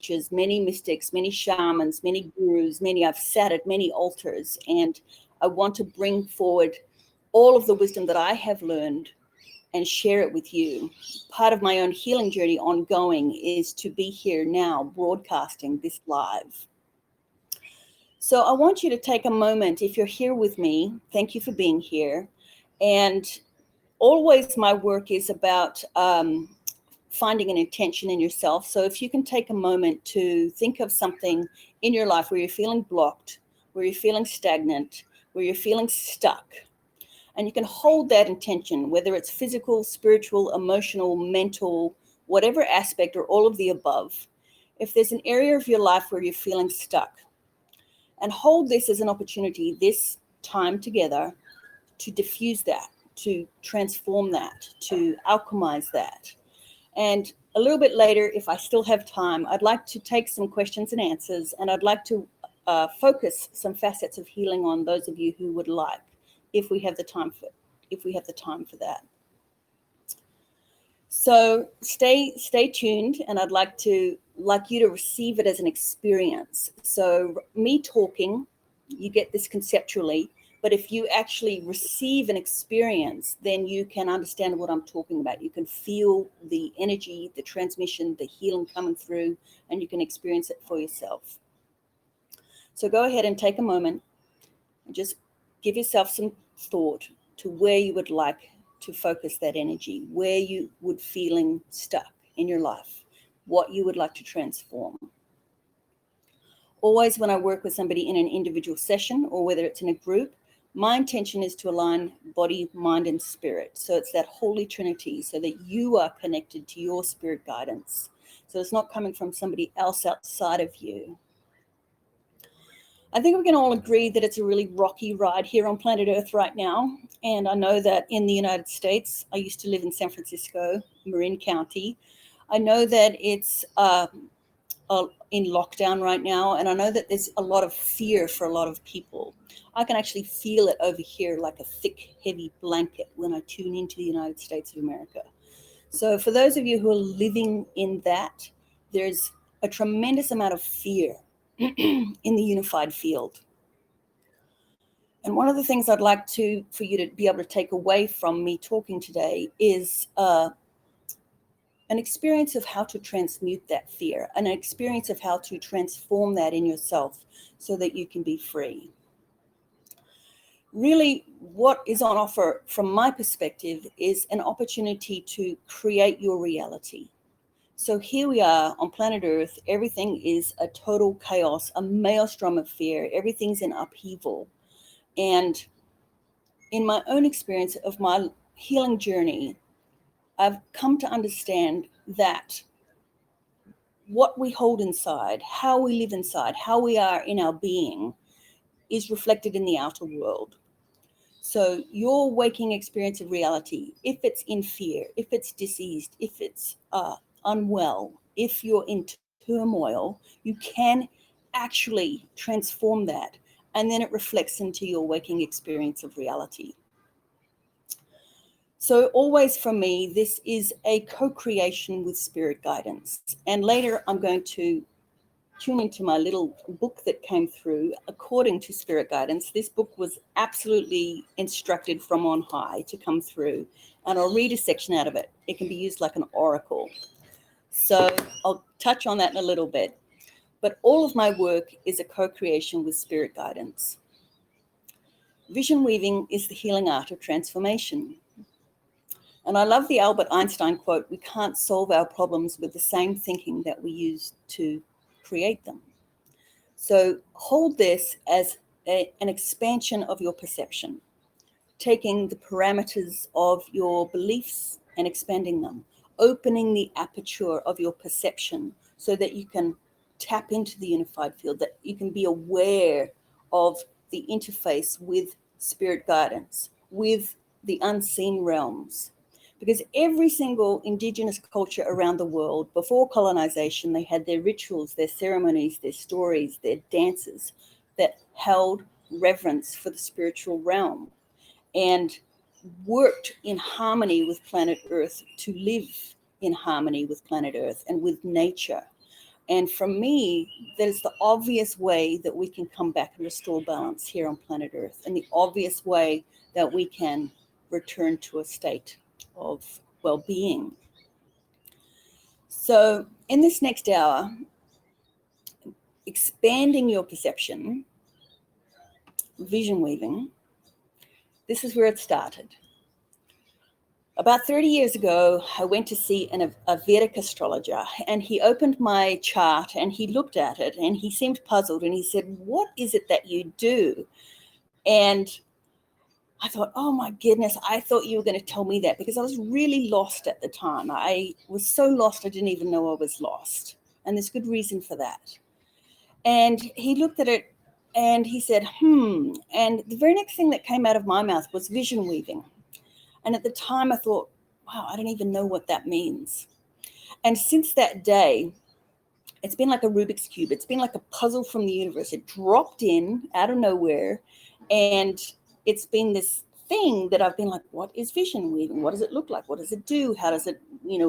teachers, many mystics, many shamans, many gurus, I've sat at many altars, and I want to bring forward all of the wisdom that I have learned and share it with you. Part of my own healing journey ongoing is to be here now broadcasting this live. So I want you to take a moment, if you're here with me, thank you for being here. And always my work is about finding an intention in yourself. So if you can take a moment to think of something in your life where you're feeling blocked, where you're feeling stagnant, where you're feeling stuck, and you can hold that intention, whether it's physical, spiritual, emotional, mental, whatever aspect, or all of the above. If there's an area of your life where you're feeling stuck, and hold this as an opportunity, this time together, to diffuse that, to transform that, to alchemize that. And a little bit later, if I still have time, I'd like to take some questions and answers, and I'd like to focus some facets of healing on those of you who would like, if we have the time for that. So stay tuned, and I'd like you to receive it as an experience. So me talking, you get this conceptually, but if you actually receive an experience, then you can understand what I'm talking about. You can feel the energy, the transmission, the healing coming through, and you can experience it for yourself. So go ahead and take a moment and just give yourself some thought to where you would like to focus that energy, where you would feeling stuck in your life, what you would like to transform. Always when I work with somebody in an individual session, or whether it's in a group, my intention is to align body, mind, and spirit. So it's that holy trinity, so that you are connected to your spirit guidance. So it's not coming from somebody else outside of you. I think we can all agree that it's a really rocky ride here on planet Earth right now. And I know that in the United States, I used to live in San Francisco, Marin County. I know that it's in lockdown right now. And I know that there's a lot of fear for a lot of people. I can actually feel it over here like a thick, heavy blanket when I tune into the United States of America. So for those of you who are living in that, there's a tremendous amount of fear in the unified field. And one of the things I'd like for you to be able to take away from me talking today is an experience of how to transmute that fear, an experience of how to transform that in yourself so that you can be free. Really, what is on offer from my perspective is an opportunity to create your reality. So here we are on planet Earth. Everything is a total chaos, a maelstrom of fear. Everything's in upheaval. And in my own experience of my healing journey, I've come to understand that what we hold inside, how we live inside, how we are in our being is reflected in the outer world. So your waking experience of reality, if it's in fear, if it's diseased, if it's unwell, if you're in turmoil, you can actually transform that, and then it reflects into your waking experience of reality. So always for me, this is a co-creation with spirit guidance. And later I'm going to tune into my little book that came through according to spirit guidance. This book was absolutely instructed from on high to come through, and I'll read a section out of it. It can be used like an oracle. So I'll touch on that in a little bit. But all of my work is a co-creation with spirit guidance. Vision weaving is the healing art of transformation. And I love the Albert Einstein quote, "We can't solve our problems with the same thinking that we use to create them." So hold this as an expansion of your perception, taking the parameters of your beliefs and expanding them, opening the aperture of your perception so that you can tap into the unified field, that you can be aware of the interface with spirit guidance, with the unseen realms. Because every single indigenous culture around the world, before colonization, they had their rituals, their ceremonies, their stories, their dances that held reverence for the spiritual realm and worked in harmony with planet Earth, to live in harmony with planet Earth and with nature. And for me, that is the obvious way that we can come back and restore balance here on planet Earth, and the obvious way that we can return to a state of well-being. So in this next hour, expanding your perception, vision weaving, this is where it started. About 30 years ago, I went to see a Vedic astrologer, and he opened my chart and he looked at it and he seemed puzzled, and he said, "What is it that you do?" And I thought, oh my goodness, I thought you were going to tell me that, because I was really lost at the time. I was so lost, I didn't even know I was lost. And there's good reason for that. And he looked at it and he said, And the very next thing that came out of my mouth was vision weaving. And at the time I thought, wow, I don't even know what that means. And since that day, it's been like a Rubik's Cube. It's been like a puzzle from the universe. It dropped in out of nowhere, and it's been this thing that I've been like, what is vision weaving? What does it look like? What does it do? How does it,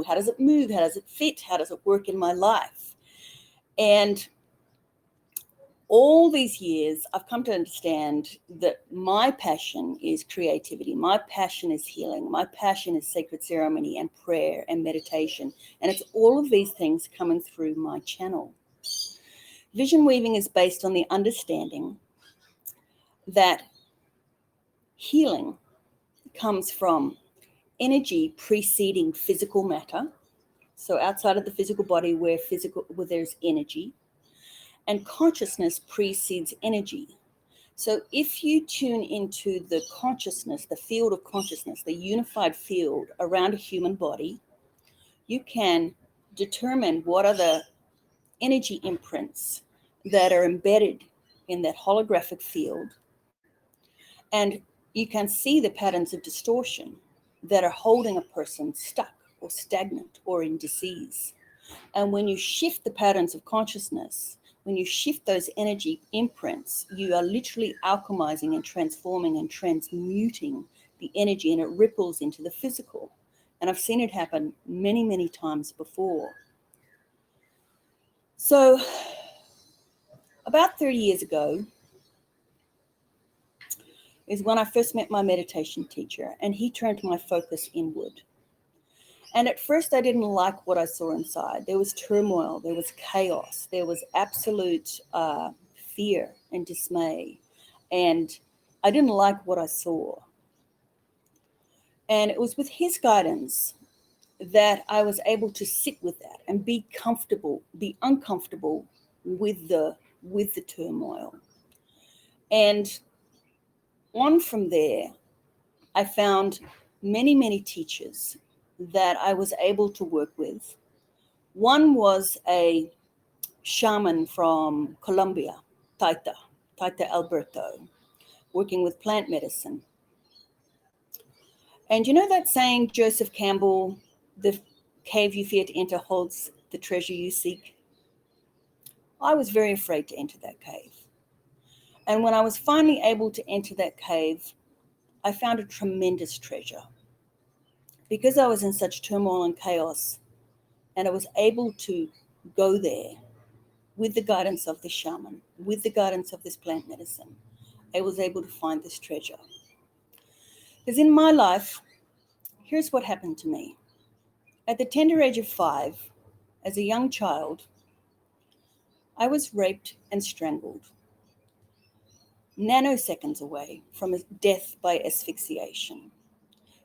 how does it move? How does it fit? How does it work in my life? And all these years, I've come to understand that my passion is creativity. My passion is healing. My passion is sacred ceremony and prayer and meditation. And it's all of these things coming through my channel. Vision weaving is based on the understanding that healing comes from energy preceding physical matter. So outside of the physical body where there's energy, and consciousness precedes energy. So if you tune into the consciousness, the field of consciousness, the unified field around a human body, you can determine what are the energy imprints that are embedded in that holographic field. And you can see the patterns of distortion that are holding a person stuck or stagnant or in disease. And when you shift the patterns of consciousness, when you shift those energy imprints, you are literally alchemizing and transforming and transmuting the energy, and it ripples into the physical. And I've seen it happen many, many times before. So about 30 years ago is when I first met my meditation teacher, and he turned my focus inward. And at first I didn't like what I saw inside. There was turmoil, there was chaos, there was absolute fear and dismay. And I didn't like what I saw. And it was with his guidance that I was able to sit with that and be comfortable, be uncomfortable with the turmoil. And on from there, I found many, many teachers that I was able to work with. One was a shaman from Colombia, Taita Alberto, working with plant medicine. And you know that saying, Joseph Campbell, the cave you fear to enter holds the treasure you seek? I was very afraid to enter that cave. And when I was finally able to enter that cave, I found a tremendous treasure. Because I was in such turmoil and chaos, and I was able to go there with the guidance of the shaman, with the guidance of this plant medicine, I was able to find this treasure. Because in my life, here's what happened to me. At the tender age of 5, as a young child, I was raped and strangled, nanoseconds away from death by asphyxiation.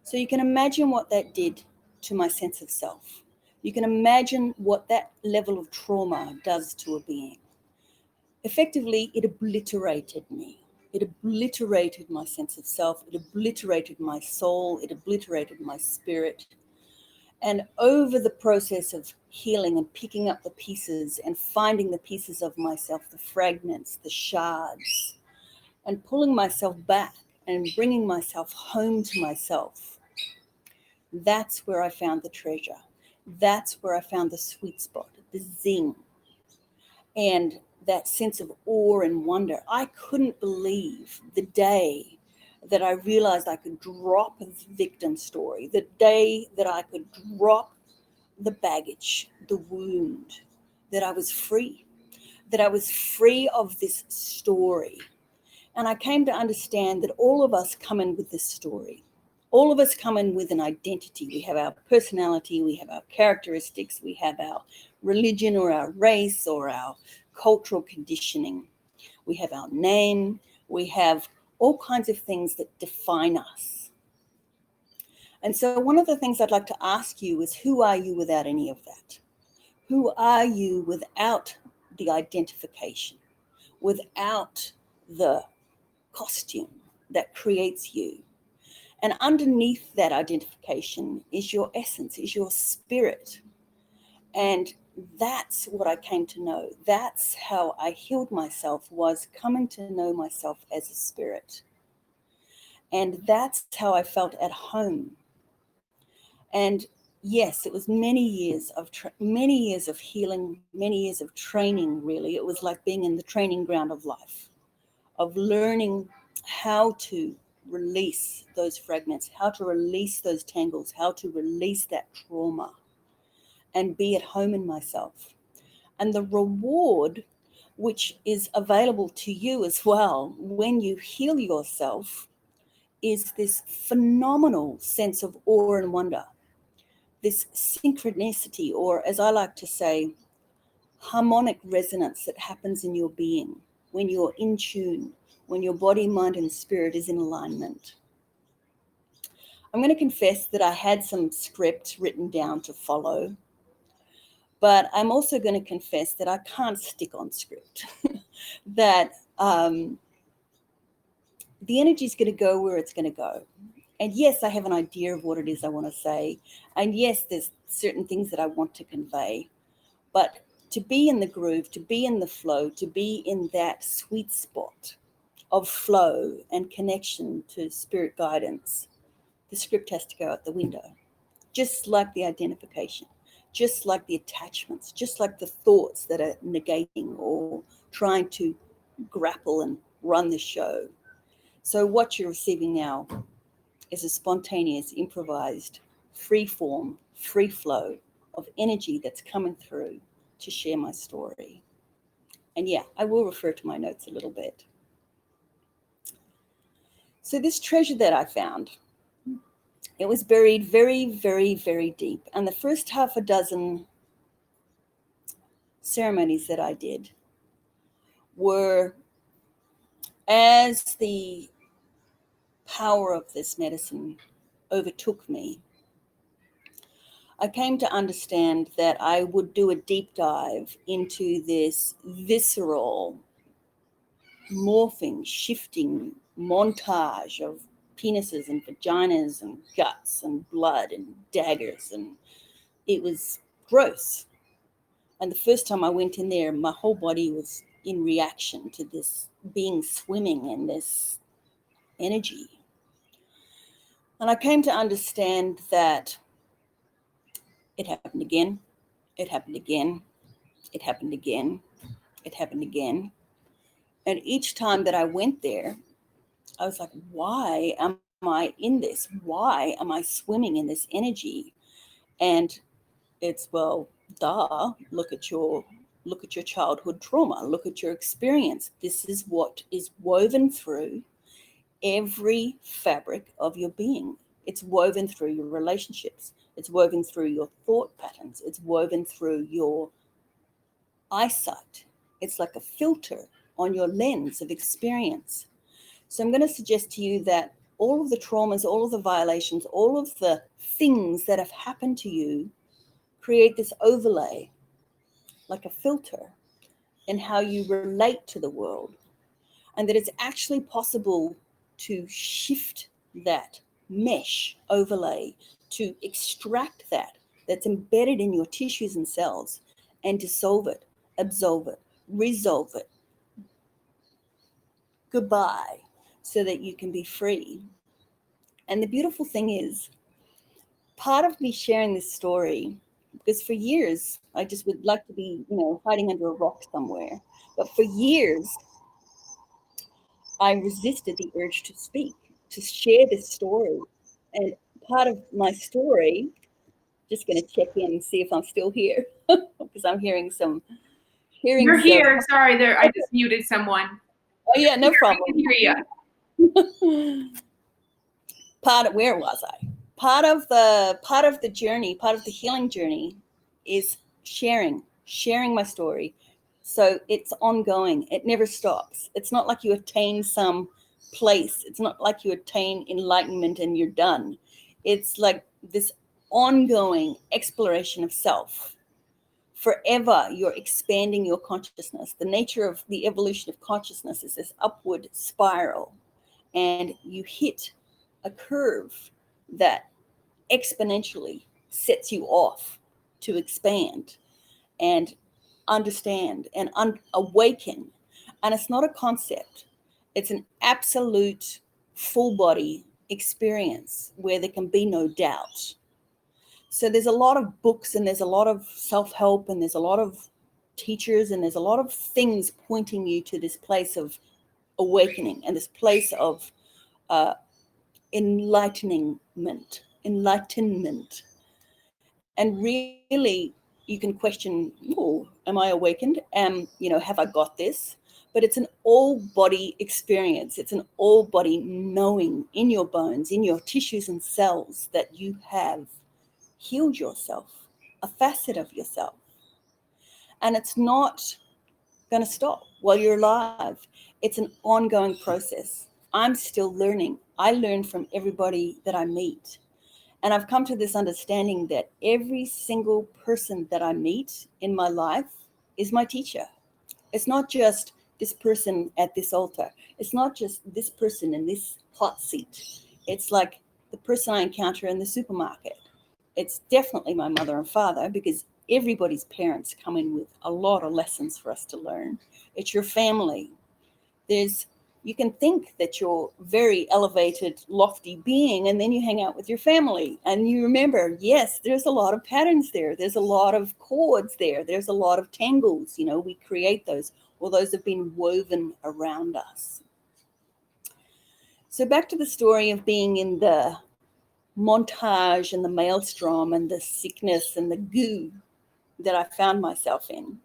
So you can imagine what that did to my sense of self. You can imagine what that level of trauma does to a being. Effectively, it obliterated me. It obliterated my sense of self. It obliterated my soul. It obliterated my spirit. And over the process of healing and picking up the pieces and finding the pieces of myself, the fragments, the shards, and pulling myself back and bringing myself home to myself, that's where I found the treasure. That's where I found the sweet spot, the zing, and that sense of awe and wonder. I couldn't believe the day that I realized I could drop the victim story, the day that I could drop the baggage, the wound, that I was free, that I was free of this story. And I came to understand that all of us come in with this story. All of us come in with an identity. We have our personality, we have our characteristics, we have our religion or our race or our cultural conditioning. We have our name, we have all kinds of things that define us. And so one of the things I'd like to ask you is, who are you without any of that? Who are you without the identification, without the costume that creates you? And underneath that identification is your essence, is your spirit. And that's what I came to know. That's how I healed myself, was coming to know myself as a spirit. And that's how I felt at home. And yes, it was many years of healing, many years of training, really. It was like being in the training ground of life, of learning how to release those fragments, how to release those tangles, how to release that trauma and be at home in myself. And the reward, which is available to you as well when you heal yourself, is this phenomenal sense of awe and wonder, this synchronicity, or as I like to say, harmonic resonance that happens in your being when you're in tune, when your body, mind, and spirit is in alignment. I'm going to confess that I had some script written down to follow, but I'm also going to confess that I can't stick on script, that the energy is going to go where it's going to go. And yes, I have an idea of what it is I want to say. And yes, there's certain things that I want to convey. But to be in the groove, to be in the flow, to be in that sweet spot of flow and connection to spirit guidance, the script has to go out the window. Just like the identification, just like the attachments, just like the thoughts that are negating or trying to grapple and run the show. So what you're receiving now is a spontaneous, improvised, free form, free flow of energy that's coming through to share my story. And yeah, I will refer to my notes a little bit. So this treasure that I found, it was buried very, very, very deep. And the first half a dozen ceremonies that I did were, as the power of this medicine overtook me, I came to understand that I would do a deep dive into this visceral, morphing, shifting montage of penises and vaginas and guts and blood and daggers. And it was gross. And the first time I went in there, my whole body was in reaction to this being swimming in this energy. And I came to understand that it happened again, it happened again, it happened again, it happened again. And each time that I went there, I was like, why am I in this? Why am I swimming in this energy? And it's, well, duh, look at your childhood trauma, look at your experience. This is what is woven through every fabric of your being. It's woven through your relationships. It's woven through your thought patterns. It's woven through your eyesight. It's like a filter on your lens of experience. So I'm going to suggest to you that all of the traumas, all of the violations, all of the things that have happened to you create this overlay, like a filter, in how you relate to the world. And that it's actually possible to shift that mesh overlay, to extract that that's embedded in your tissues and cells, and dissolve it, absolve it, resolve it, goodbye, so that you can be free. And the beautiful thing is, part of me sharing this story, because for years I just would like to be, hiding under a rock somewhere, but for years I resisted the urge to speak, to share this story. And part of my story, just going to check in and see if I'm still here, because I'm hearing some Hearing You're so. here. Sorry, there. I just muted someone. Oh yeah, no problem. I can hear you. Where was I? Part of the journey, part of the healing journey is sharing my story. So it's ongoing. It never stops. It's not like you attain some place. It's not like you attain enlightenment and you're done. It's like this ongoing exploration of self. Forever you're expanding your consciousness. The nature of the evolution of consciousness is this upward spiral, and you hit a curve that exponentially sets you off to expand and understand and awaken. And it's not a concept, it's an absolute full body experience where there can be no doubt. So there's a lot of books and there's a lot of self-help and there's a lot of teachers and there's a lot of things pointing you to this place of awakening and this place of enlightenment. And really, you can question, oh, am I awakened? Have I got this? But it's an all body experience. It's an all body knowing in your bones, in your tissues and cells that you have healed yourself, a facet of yourself. And it's not going to stop while you're alive. It's an ongoing process. I'm still learning. I learn from everybody that I meet. And I've come to this understanding that every single person that I meet in my life is my teacher. It's not just this person at this altar. It's not just this person in this hot seat. It's like the person I encounter in the supermarket. It's definitely my mother and father, because everybody's parents come in with a lot of lessons for us to learn. It's your family. You can think that you're very elevated, lofty being, and then you hang out with your family and you remember, yes, there's a lot of patterns there. There's a lot of cords there. There's a lot of tangles. We create those, or those have been woven around us. So back to the story of being in the montage and the maelstrom and the sickness and the goo that I found myself in.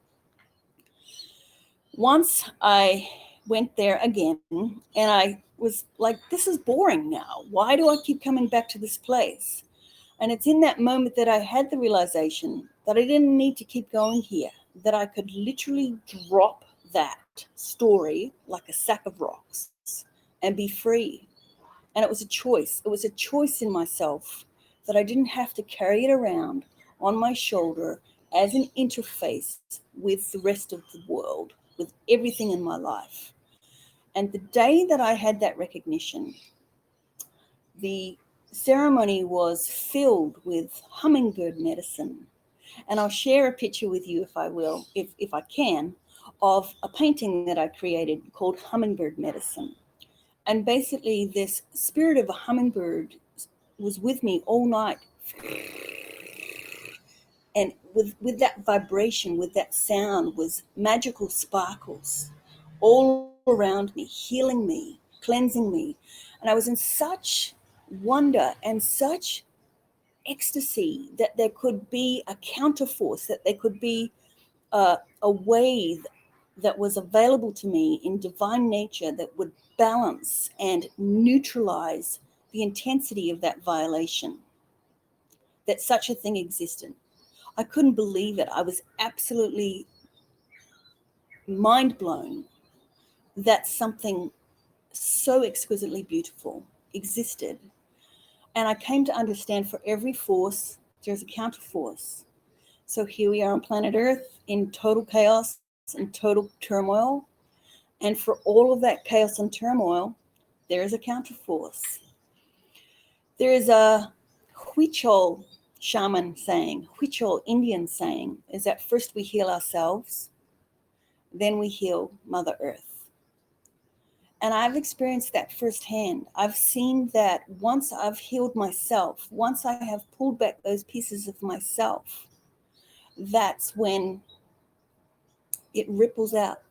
Once I went there again and I was like, this is boring now. Why do I keep coming back to this place? And it's in that moment that I had the realization that I didn't need to keep going here, that I could literally drop that story like a sack of rocks and be free. And it was a choice. It was a choice in myself that I didn't have to carry it around on my shoulder as an interface with the rest of the world, with everything in my life. And the day that I had that recognition, the ceremony was filled with hummingbird medicine. And I'll share a picture with you, if I will, if I can, of a painting that I created called Hummingbird Medicine. And basically this spirit of a hummingbird was with me all night. And with that vibration, with that sound, was magical sparkles all around me, healing me, cleansing me. And I was in such wonder and such ecstasy that there could be a counterforce, that there could be a way that was available to me in divine nature that would balance and neutralize the intensity of that violation, that such a thing existed. I couldn't believe it. I was absolutely mind blown that something so exquisitely beautiful existed. And I came to understand for every force, there's a counterforce. So here we are on planet Earth in total chaos and total turmoil. And for all of that chaos and turmoil, there is a counterforce. There is a Huichol shaman saying, Huichol Indian saying, is that first we heal ourselves, then we heal Mother Earth. And I've experienced that firsthand. I've seen that once I've healed myself, once I have pulled back those pieces of myself, that's when it ripples out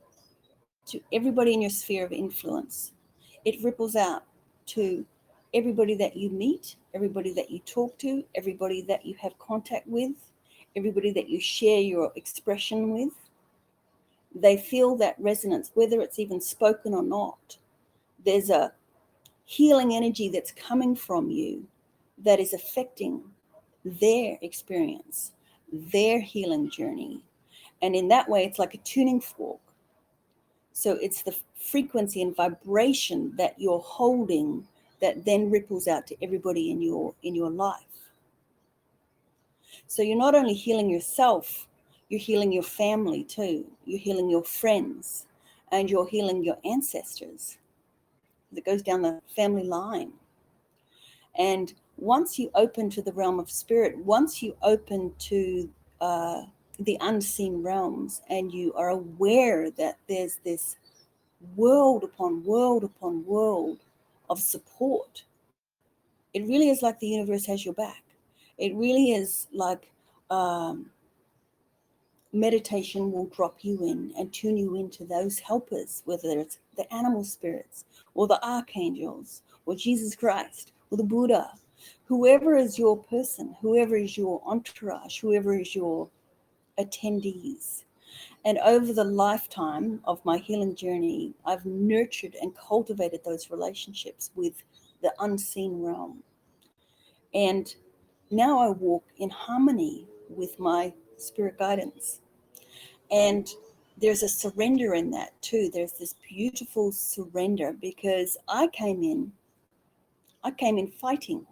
to everybody in your sphere of influence. It ripples out to everybody that you meet, everybody that you talk to, everybody that you have contact with, everybody that you share your expression with. They feel that resonance, whether it's even spoken or not. There's a healing energy that's coming from you that is affecting their experience, their healing journey. And in that way, it's like a tuning fork. So it's the frequency and vibration that you're holding that then ripples out to everybody in your life. So you're not only healing yourself, you're healing your family too. You're healing your friends, and you're healing your ancestors. That goes down the family line. And once you open to the realm of spirit, once you open to the unseen realms, and you are aware that there's this world upon world upon world of support, it really is like the universe has your back. It really is like meditation will drop you in and tune you into those helpers, whether it's the animal spirits or the archangels or Jesus Christ or the Buddha, whoever is your person, whoever is your entourage, whoever is your attendees. And over the lifetime of my healing journey, I've nurtured and cultivated those relationships with the unseen realm. And now I walk in harmony with my spirit guidance. And there's a surrender in that too. There's this beautiful surrender, because I came in fighting,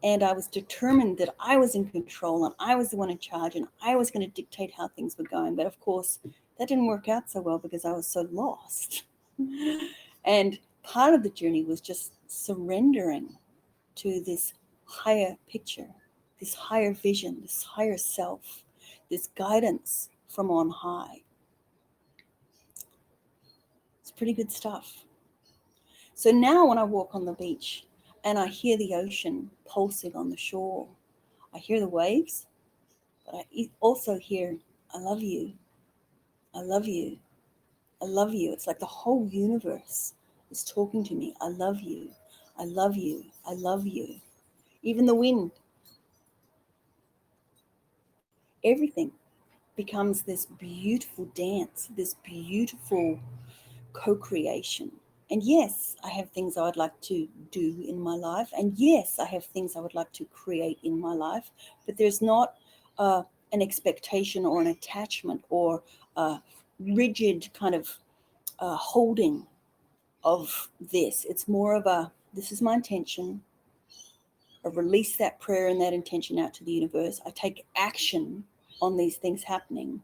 and I was determined that I was in control and I was the one in charge and I was going to dictate how things were going. But of course, that didn't work out so well because I was so lost. And part of the journey was just surrendering to this higher picture, this higher vision, this higher self, this guidance from on high. It's pretty good stuff. So now when I walk on the beach and I hear the ocean pulsing on the shore, I hear the waves, but I also hear, I love you, I love you, I love you. It's like the whole universe is talking to me. I love you, I love you, I love you. Even the wind, everything becomes this beautiful dance, this beautiful co-creation. And yes, I have things I would like to do in my life. And yes, I have things I would like to create in my life. But there's not an expectation or an attachment or a rigid kind of holding of this. It's more of a, this is my intention. I release that prayer and that intention out to the universe. I take action on these things happening.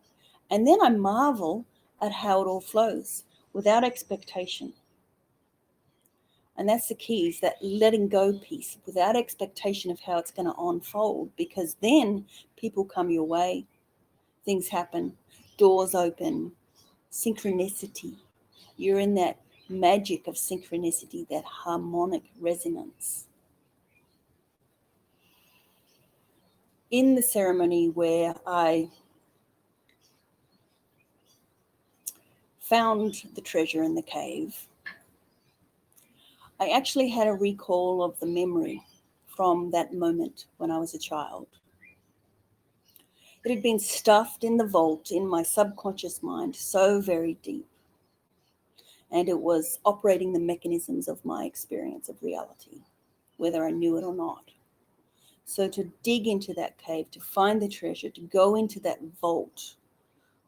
And then I marvel at how it all flows without expectation. And that's the key, is that letting go piece, without expectation of how it's going to unfold, because then people come your way, things happen, doors open, synchronicity. You're in that magic of synchronicity, that harmonic resonance. In the ceremony where I found the treasure in the cave, I actually had a recall of the memory from that moment when I was a child. It had been stuffed in the vault in my subconscious mind so very deep, and it was operating the mechanisms of my experience of reality, whether I knew it or not. So to dig into that cave, to find the treasure, to go into that vault,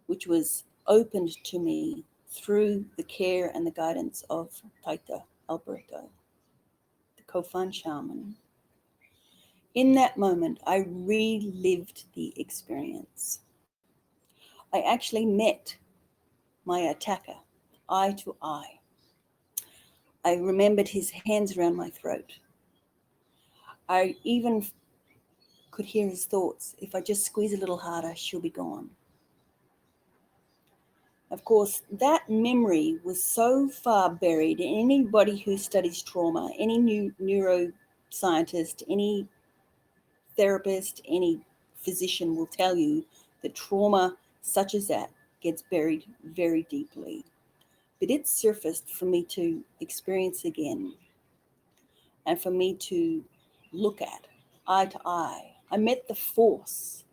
which was opened to me through the care and the guidance of Taita Alberto, the Kofan shaman. In that moment, I relived the experience. I actually met my attacker, eye to eye. I remembered his hands around my throat. I even could hear his thoughts. If I just squeeze a little harder, she'll be gone. Of course, that memory was so far buried. Anybody who studies trauma, any new neuroscientist, any therapist, any physician will tell you that trauma such as that gets buried very deeply. But it surfaced for me to experience again and for me to look at eye to eye. I met the force.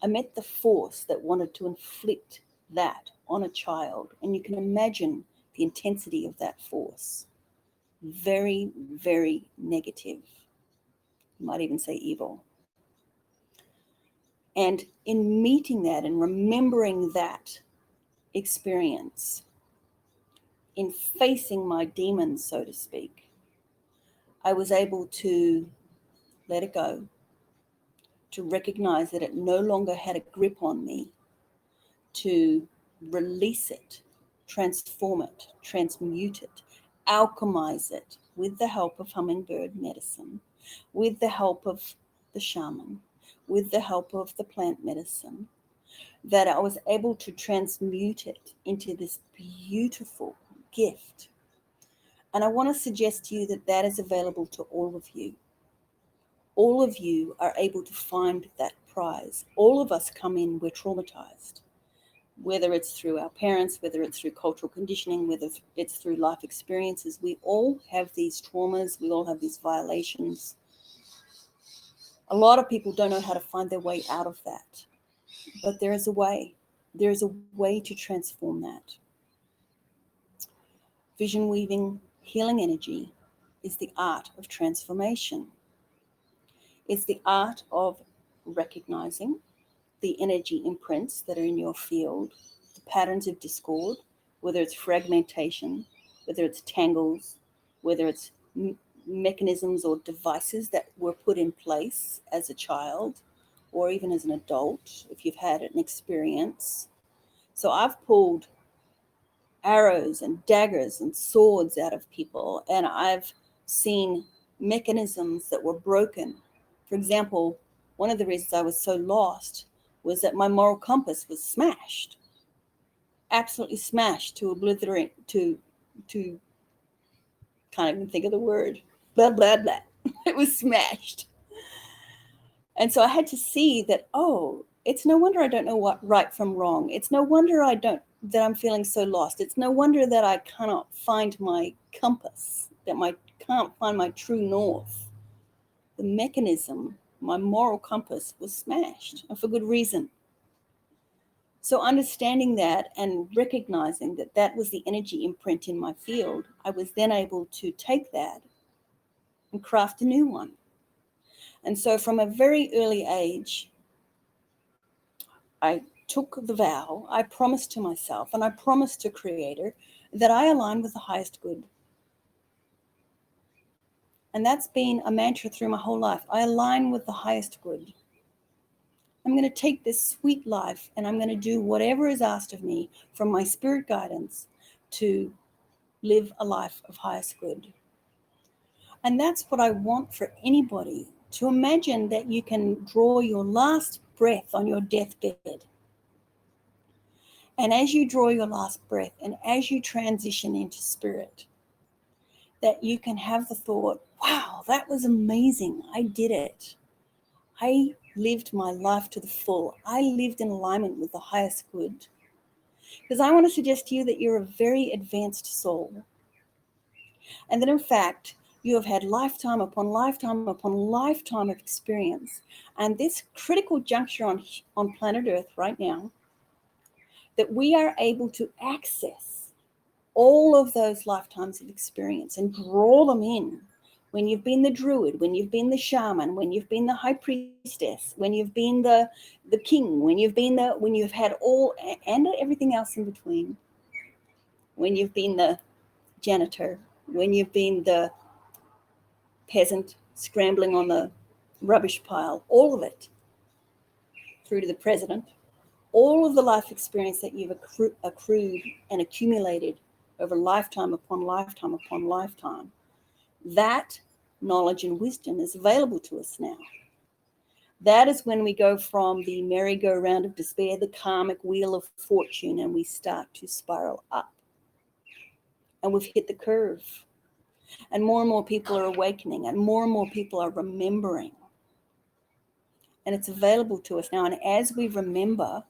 I met the force that wanted to inflict that on a child, and you can imagine the intensity of that force. Very, very negative. You might even say evil. And in meeting that and remembering that experience, in facing my demons, so to speak, I was able to let it go, to recognize that it no longer had a grip on me, to release it, transform it, transmute it, alchemize it with the help of hummingbird medicine, with the help of the shaman, with the help of the plant medicine, that I was able to transmute it into this beautiful gift. And I want to suggest to you that that is available to all of you. All of you are able to find that prize. All of us come in, we're traumatized, whether it's through our parents, whether it's through cultural conditioning, whether it's through life experiences. We all have these traumas, we all have these violations. A lot of people don't know how to find their way out of that, but there is a way. There is a way to transform that. Vision weaving, healing energy is the art of transformation. It's the art of recognizing the energy imprints that are in your field, the patterns of discord, whether it's fragmentation, whether it's tangles, whether it's mechanisms or devices that were put in place as a child or even as an adult if you've had an experience. So I've pulled arrows and daggers and swords out of people, and I've seen mechanisms that were broken. For example, one of the reasons I was so lost was that my moral compass was smashed, absolutely smashed to obliterate, to can't even think of the word, blah, blah, blah. It was smashed. And so I had to see that, oh, it's no wonder I don't know what right from wrong. It's no wonder that I'm feeling so lost. It's no wonder that I cannot find my compass, that I can't find my true north. The mechanism, my moral compass, was smashed, and for good reason. So understanding that and recognizing that that was the energy imprint in my field, I was then able to take that and craft a new one. And so from a very early age, I took the vow, I promised to myself, and I promised to Creator that I align with the highest good. And that's been a mantra through my whole life. I align with the highest good. I'm going to take this sweet life and I'm going to do whatever is asked of me from my spirit guidance to live a life of highest good. And that's what I want for anybody, to imagine that you can draw your last breath on your deathbed. And as you draw your last breath and as you transition into spirit, that you can have the thought, wow, that was amazing. I did it. I lived my life to the full. I lived in alignment with the highest good. Because I want to suggest to you that you're a very advanced soul. And that in fact, you have had lifetime upon lifetime upon lifetime of experience. And this critical juncture on planet Earth right now, that we are able to access all of those lifetimes of experience and draw them in. When you've been the druid, when you've been the shaman, when you've been the high priestess, when you've been the king, when you've had all and everything else in between, when you've been the janitor, when you've been the peasant scrambling on the rubbish pile, all of it, through to the president, all of the life experience that you've accrued and accumulated over lifetime upon lifetime upon lifetime, that knowledge and wisdom is available to us now. That is when we go from the merry-go-round of despair, the karmic wheel of fortune, and we start to spiral up. And we've hit the curve. And more people are awakening, and more people are remembering. And it's available to us now. And as we remember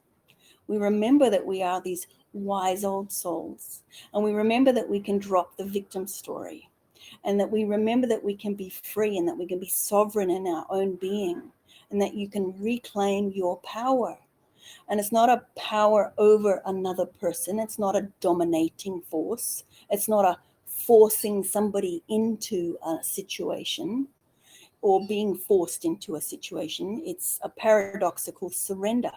that we are these wise old souls. And we remember that we can drop the victim story. And that we remember that we can be free and that we can be sovereign in our own being. And that you can reclaim your power. And it's not a power over another person. It's not a dominating force. It's not a forcing somebody into a situation or being forced into a situation. It's a paradoxical surrender.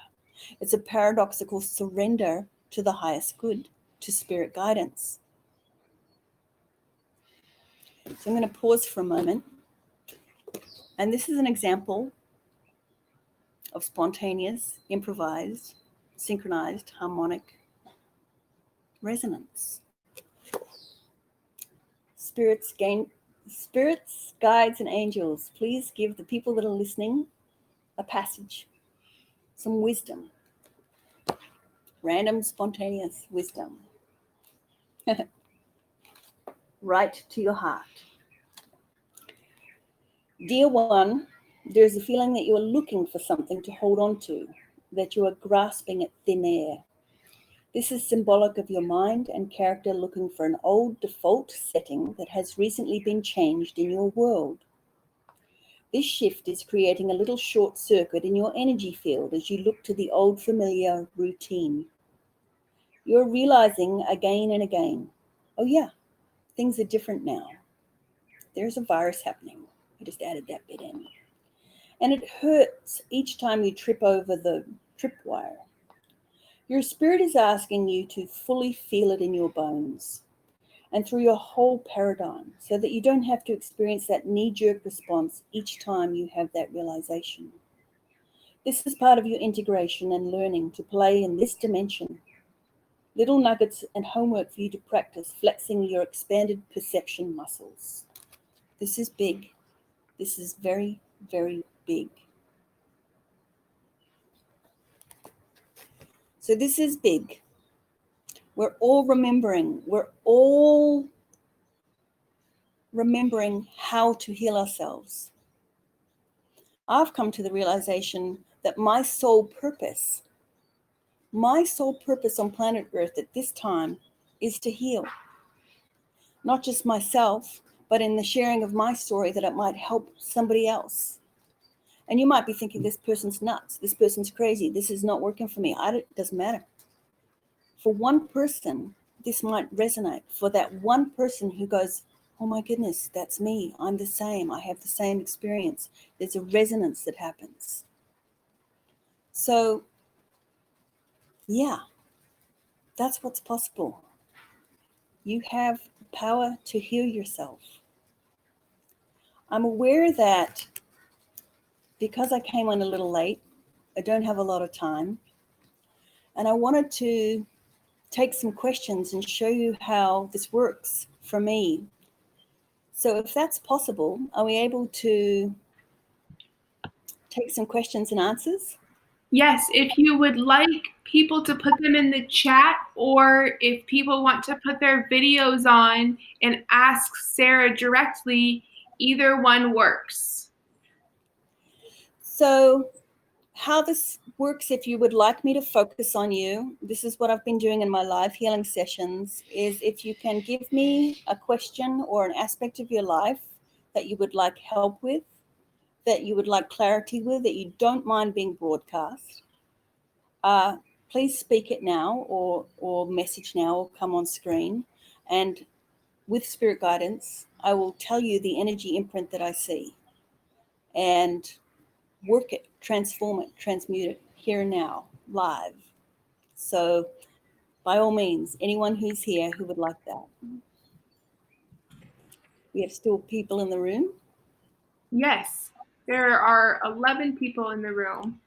It's a paradoxical surrender to the highest good, to spirit guidance. So I'm going to pause for a moment. And this is an example of spontaneous, improvised, synchronized, harmonic resonance. Spirits, guides, and angels, please give the people that are listening a passage, some wisdom, random, spontaneous wisdom, right to your heart. Dear one, there's a feeling that you are looking for something to hold on to, that you are grasping at thin air. This is symbolic of your mind and character looking for an old default setting that has recently been changed in your world. This shift is creating a little short circuit in your energy field as you look to the old familiar routine. You're realizing again and again, oh yeah, things are different now. There's a virus happening. I just added that bit in. And it hurts each time you trip over the tripwire. Your spirit is asking you to fully feel it in your bones and through your whole paradigm so that you don't have to experience that knee-jerk response each time you have that realization. This is part of your integration and learning to play in this dimension. Little nuggets and homework for you to practice flexing your expanded perception muscles. This is big. This is very, very big. So this is big. We're all remembering how to heal ourselves. I've come to the realization that my sole purpose on planet Earth at this time is to heal. Not just myself, but in the sharing of my story that it might help somebody else. And you might be thinking, this person's nuts, this person's crazy, this is not working for me. It doesn't matter. For one person, this might resonate. For that one person who goes, oh my goodness, that's me. I'm the same. I have the same experience. There's a resonance that happens. So, yeah, that's what's possible. You have power to heal yourself. I'm aware that because I came on a little late, I don't have a lot of time. And I wanted to take some questions and show you how this works for me. So if that's possible, are we able to take some questions and answers? Yes, if you would like people to put them in the chat, or if people want to put their videos on and ask Sarah directly, either one works. So how this works, if you would like me to focus on you, this is what I've been doing in my live healing sessions, is if you can give me a question or an aspect of your life that you would like help with, that you would like clarity with, that you don't mind being broadcast, please speak it now or message now or come on screen. And with spirit guidance, I will tell you the energy imprint that I see and work it, transform it, transmute it here and now, live. So by all means, anyone who's here who would like that. We have still people in the room. Yes, there are 11 people in the room.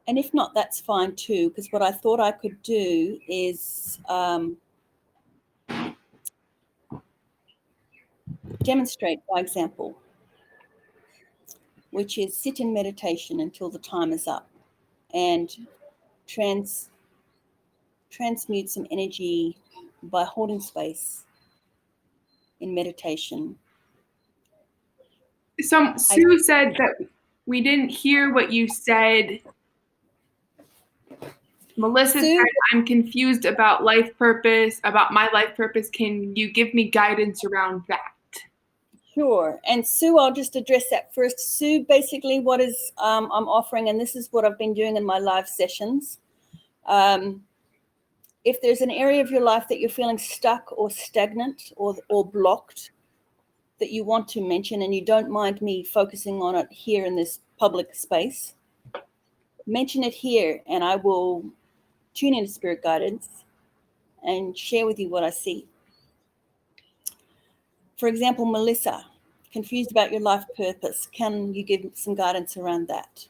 And if not, that's fine too, because what I thought I could do is demonstrate by example, which is sit in meditation until the time is up and transmute some energy by holding space in meditation. Sue said that we didn't hear what you said. Melissa Sue, said, I'm confused about life purpose, about my life purpose. Can you give me guidance around that? sure. And Sue, I'll just address that first. Sue, basically what is I'm offering, and this is what I've been doing in my live sessions. If there's an area of your life that you're feeling stuck or stagnant or blocked that you want to mention, and you don't mind me focusing on it here in this public space, mention it here, and I will tune into spirit guidance and share with you what I see. For example, Melissa, confused about your life purpose. Can you give some guidance around that?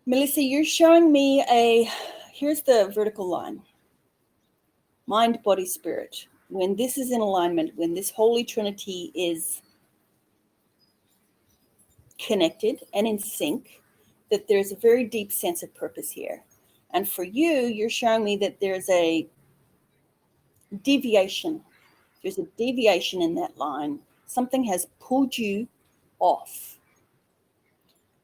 Melissa, you're showing me here's the vertical line. Mind, body, spirit. When this is in alignment, when this Holy Trinity is connected and in sync, that there's a very deep sense of purpose here. And for you, you're showing me that there's a deviation. There's a deviation in that line. Something has pulled you off.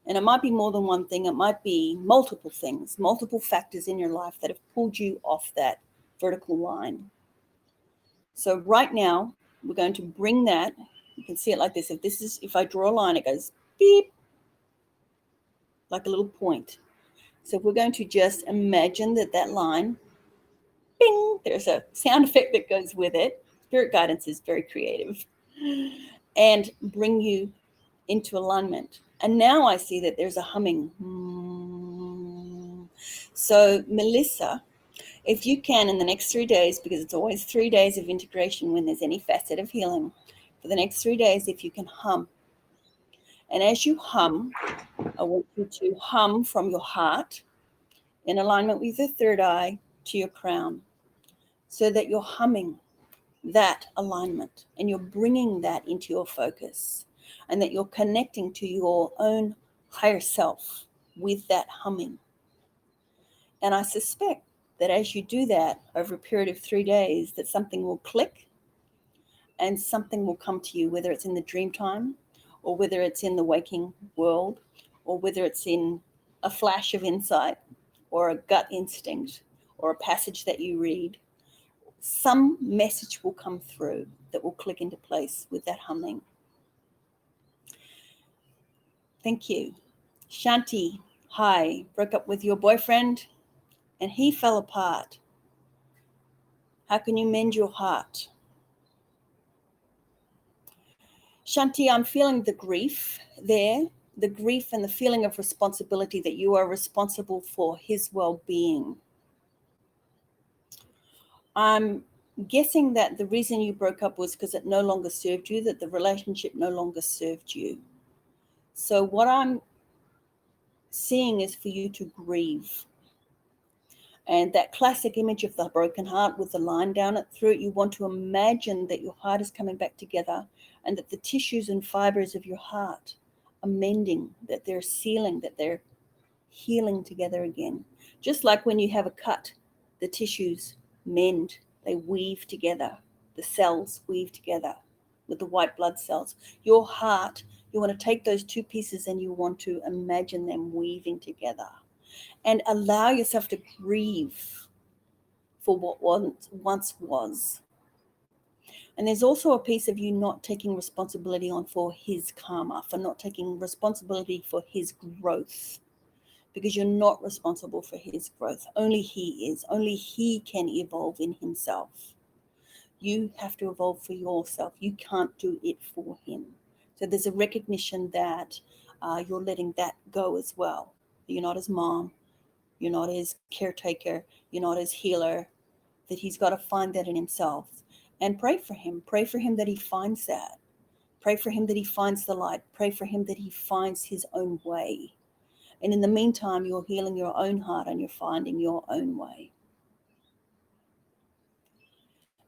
And it might be more than one thing. It might be multiple things, multiple factors in your life that have pulled you off that vertical line. So right now, we're going to bring that. You can see it like this. If I draw a line, it goes beep, like a little point. So we're going to just imagine that line, bing, there's a sound effect that goes with it. Spirit guidance is very creative. And bring you into alignment. And now I see that there's a humming. So Melissa, if you can, in the next 3 days, because it's always 3 days of integration when there's any facet of healing, for the next 3 days, if you can hum. And as you hum, I want you to hum from your heart in alignment with your third eye to your crown, so that you're humming that alignment and you're bringing that into your focus, and that you're connecting to your own higher self with that humming. And I suspect that as you do that over a period of 3 days, that something will click and something will come to you, whether it's in the dream time or whether it's in the waking world or whether it's in a flash of insight or a gut instinct or a passage that you read. Some message will come through that will click into place with that humming. Thank you. Shanti, hi, broke up with your boyfriend and he fell apart. How can you mend your heart? Shanti, I'm feeling the grief there, the grief and the feeling of responsibility, that you are responsible for his well-being. I'm guessing that the reason you broke up was because it no longer served you, that the relationship no longer served you. So what I'm seeing is for you to grieve. And that classic image of the broken heart with the line down it through it, you want to imagine that your heart is coming back together and that the tissues and fibers of your heart are mending, that they're sealing, that they're healing together again. Just like when you have a cut, the tissues mend, they weave together, the cells weave together with the white blood cells. Your heart, you want to take those two pieces and you want to imagine them weaving together. And allow yourself to grieve for what once was. And there's also a piece of you not taking responsibility for his karma, for not taking responsibility for his growth, because you're not responsible for his growth. Only he is. Only he can evolve in himself. You have to evolve for yourself. You can't do it for him. So there's a recognition that you're letting that go as well. You're not his mom. You're not his caretaker. You're not his healer. That he's got to find that in himself. And pray for him. Pray for him that he finds that. Pray for him that he finds the light. Pray for him that he finds his own way. And in the meantime, you're healing your own heart and you're finding your own way.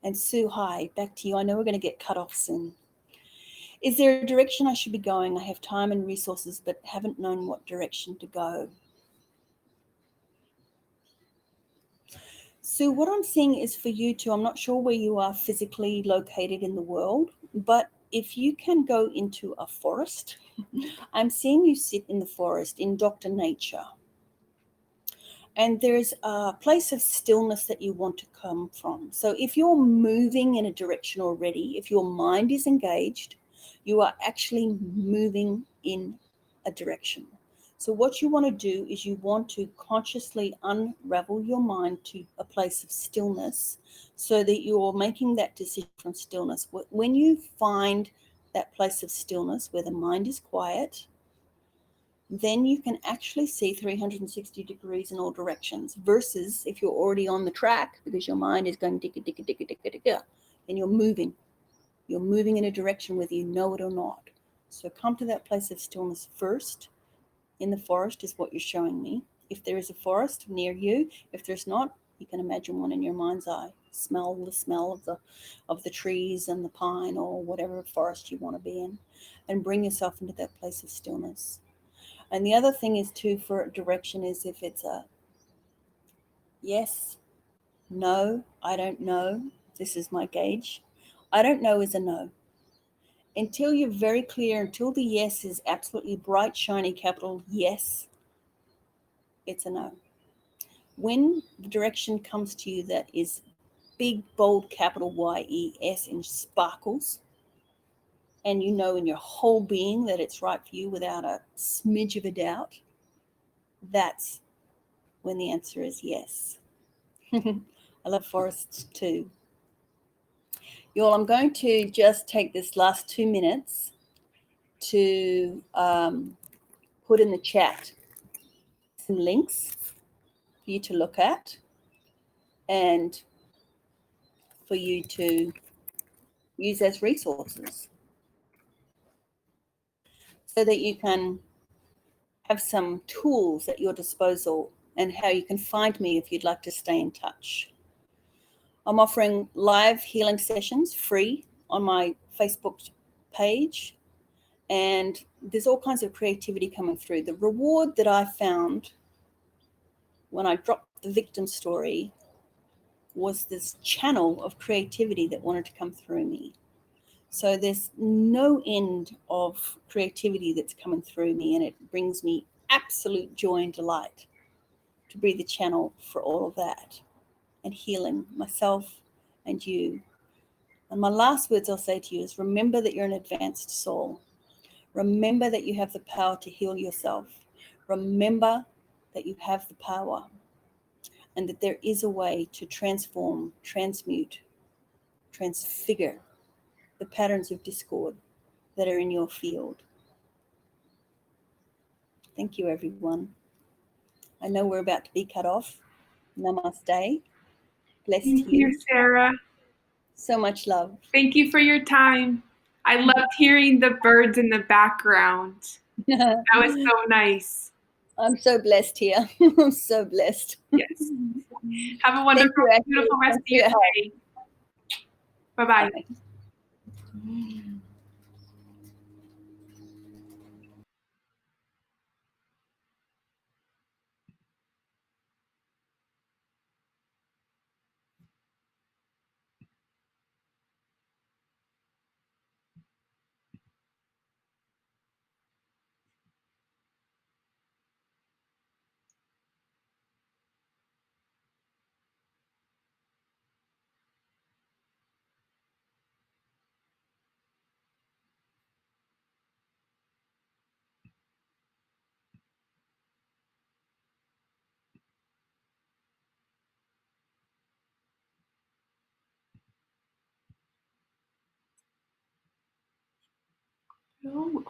And Sue, hi, back to you. I know we're going to get cut off soon. Is there a direction I should be going? I have time and resources, but haven't known what direction to go. So what I'm seeing is for you too, I'm not sure where you are physically located in the world, but if you can go into a forest, I'm seeing you sit in the forest in Dr. Nature. And there's a place of stillness that you want to come from. So if you're moving in a direction already, if your mind is engaged, you are actually moving in a direction. So what you want to do is you want to consciously unravel your mind to a place of stillness so that you're making that decision from stillness. When you find that place of stillness where the mind is quiet, then you can actually see 360 degrees in all directions, versus if you're already on the track because your mind is going digga, digga, digga, digga, digga, and you're moving. You're moving in a direction whether you know it or not. So come to that place of stillness first. In the forest is what you're showing me. If there is a forest near you, if there's not, you can imagine one in your mind's eye. Smell the smell of the trees and the pine or whatever forest you want to be in, and bring yourself into that place of stillness. And the other thing is too, for direction, is if it's a yes, no, I don't know, this is my gauge. I don't know is a no. Until you're very clear, until the yes is absolutely bright, shiny, capital yes, it's a no. When the direction comes to you that is big, bold, capital YES in sparkles, and you know in your whole being that it's right for you without a smidge of a doubt, that's when the answer is yes. I love forests too. Y'all, I'm going to just take this last 2 minutes to put in the chat some links for you to look at and for you to use as resources so that you can have some tools at your disposal, and how you can find me if you'd like to stay in touch. I'm offering live healing sessions free on my Facebook page, and there's all kinds of creativity coming through. The reward that I found when I dropped the victim story was this channel of creativity that wanted to come through me. So there's no end of creativity that's coming through me, and it brings me absolute joy and delight to be the channel for all of that and healing myself and you. And my last words I'll say to you is, remember that you're an advanced soul. Remember that you have the power to heal yourself. Remember that you have the power, and that there is a way to transform, transmute, transfigure the patterns of discord that are in your field. Thank you, everyone. I know we're about to be cut off. Namaste. Blessed Thank you. you, Sarah. So much love. Thank you for your time. I loved hearing the birds in the background. That was so nice. I'm so blessed here. I'm so blessed. Yes. Have a wonderful, beautiful rest of your day. Bye-bye. Bye. Oh,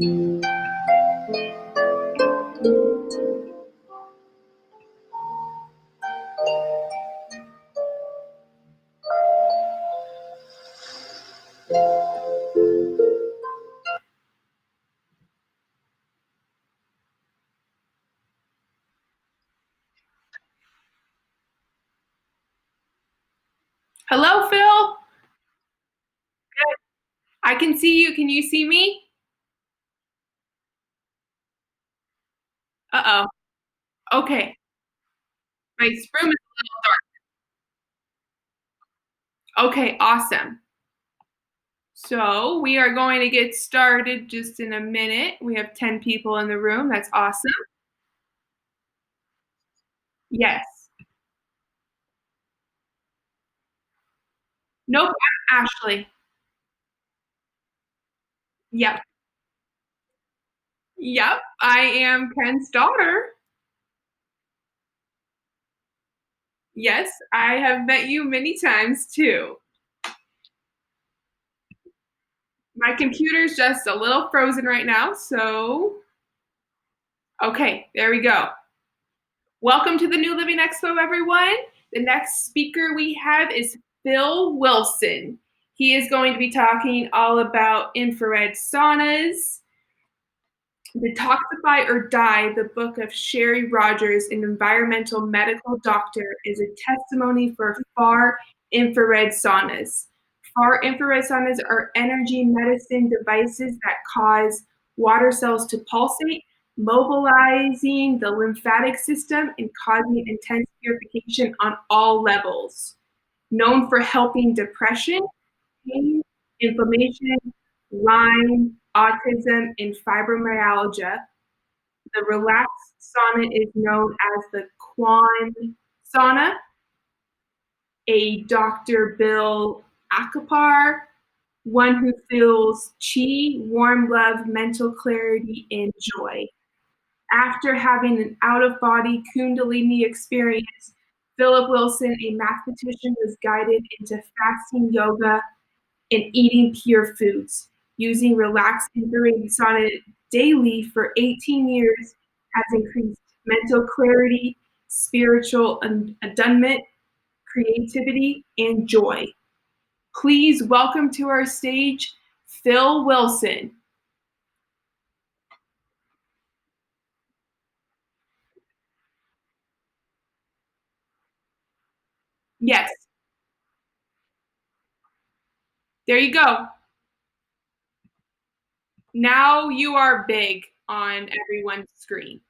Hello, Phil. I can see you. Can you see me? Uh-oh. Okay. My room is a little dark. Okay, awesome. So we are going to get started just in a minute. We have 10 people in the room. That's awesome. Yes. Nope, I'm Ashley. Yep. Yep. I am Ken's daughter. Yes, I have met you many times too. My computer's just a little frozen right now, so okay, there we go. Welcome to the New Living Expo, everyone. The next speaker we have is Phil Wilson. He is going to be talking all about infrared saunas. Detoxify or Die, the book of Sherry Rogers, an environmental medical doctor, is a testimony for far infrared saunas. Far infrared saunas are energy medicine devices that cause water cells to pulsate, mobilizing the lymphatic system and causing intense purification on all levels. Known for helping depression, pain, inflammation, Lyme, autism, and fibromyalgia. The relaxed sauna is known as the Quan sauna. A Dr. Bill Akapar, one who feels chi, warm love, mental clarity, and joy. After having an out-of-body Kundalini experience, Philip Wilson, a mathematician, was guided into fasting yoga and eating pure foods. Using relaxed infrared sauna daily for 18 years has increased mental clarity, spiritual attunement, creativity, and joy. Please welcome to our stage Phil Wilson. Yes, there you go. Now you are big on everyone's screen.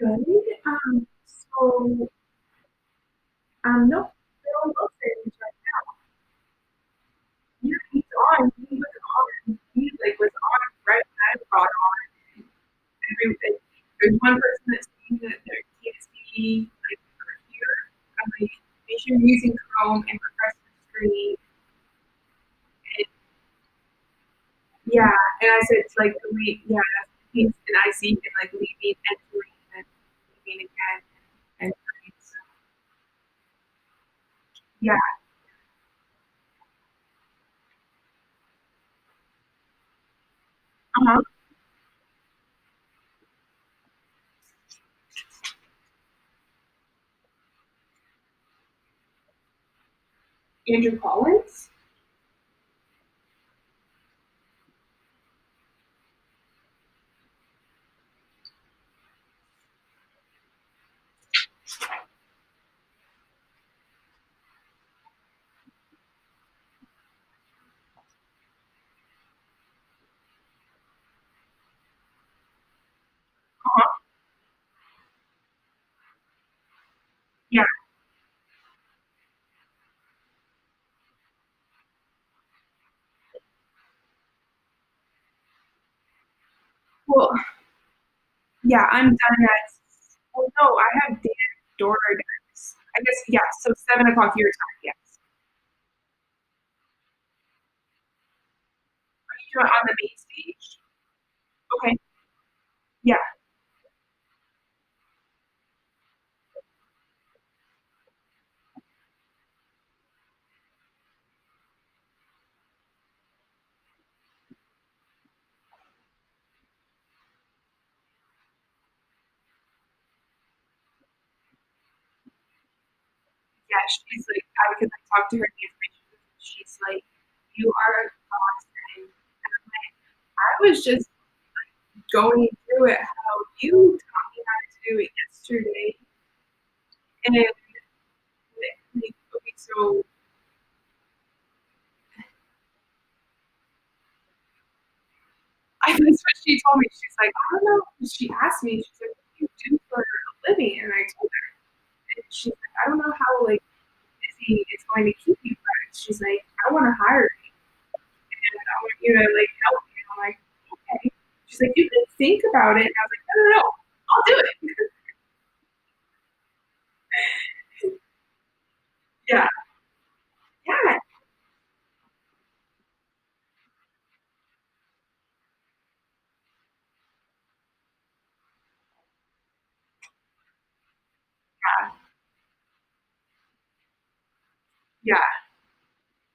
Good. So, no, Bill Wilson is right now. Yeah, he's on. He was on. He like was on right when I got on. There's one person that's saying that their TSP like for here. I'm like, make sure you're using Chrome and refresh the screen. And yeah, and I said it's like the way, yeah, he's and I see him like leaving, entering, and leaving again, and entering. So, yeah. Uh-huh. Andrew Collins. Uh-huh. Yeah. Well, yeah, I'm done at. Oh no, I have Dan Dora next. I guess yeah. So 7 o'clock your time. Yes. Are you doing it on the main stage? Okay. Yeah. Yeah. She's like, because I talked to her the information. She's like, you are awesome. And I'm like, I was just going through it how you taught me how to do it yesterday. And like, okay, so I that's what she told me. She's like, I don't know. She asked me, she's like, what do you do for a living? And I told her, and she's like, I don't know how like busy it's going to keep you, but she's like, I want to hire you and I want you to like help me. And I'm like, okay. She's like, you can think about it. And I was like, no, no, no, I'll do it. Yeah, yeah, yeah,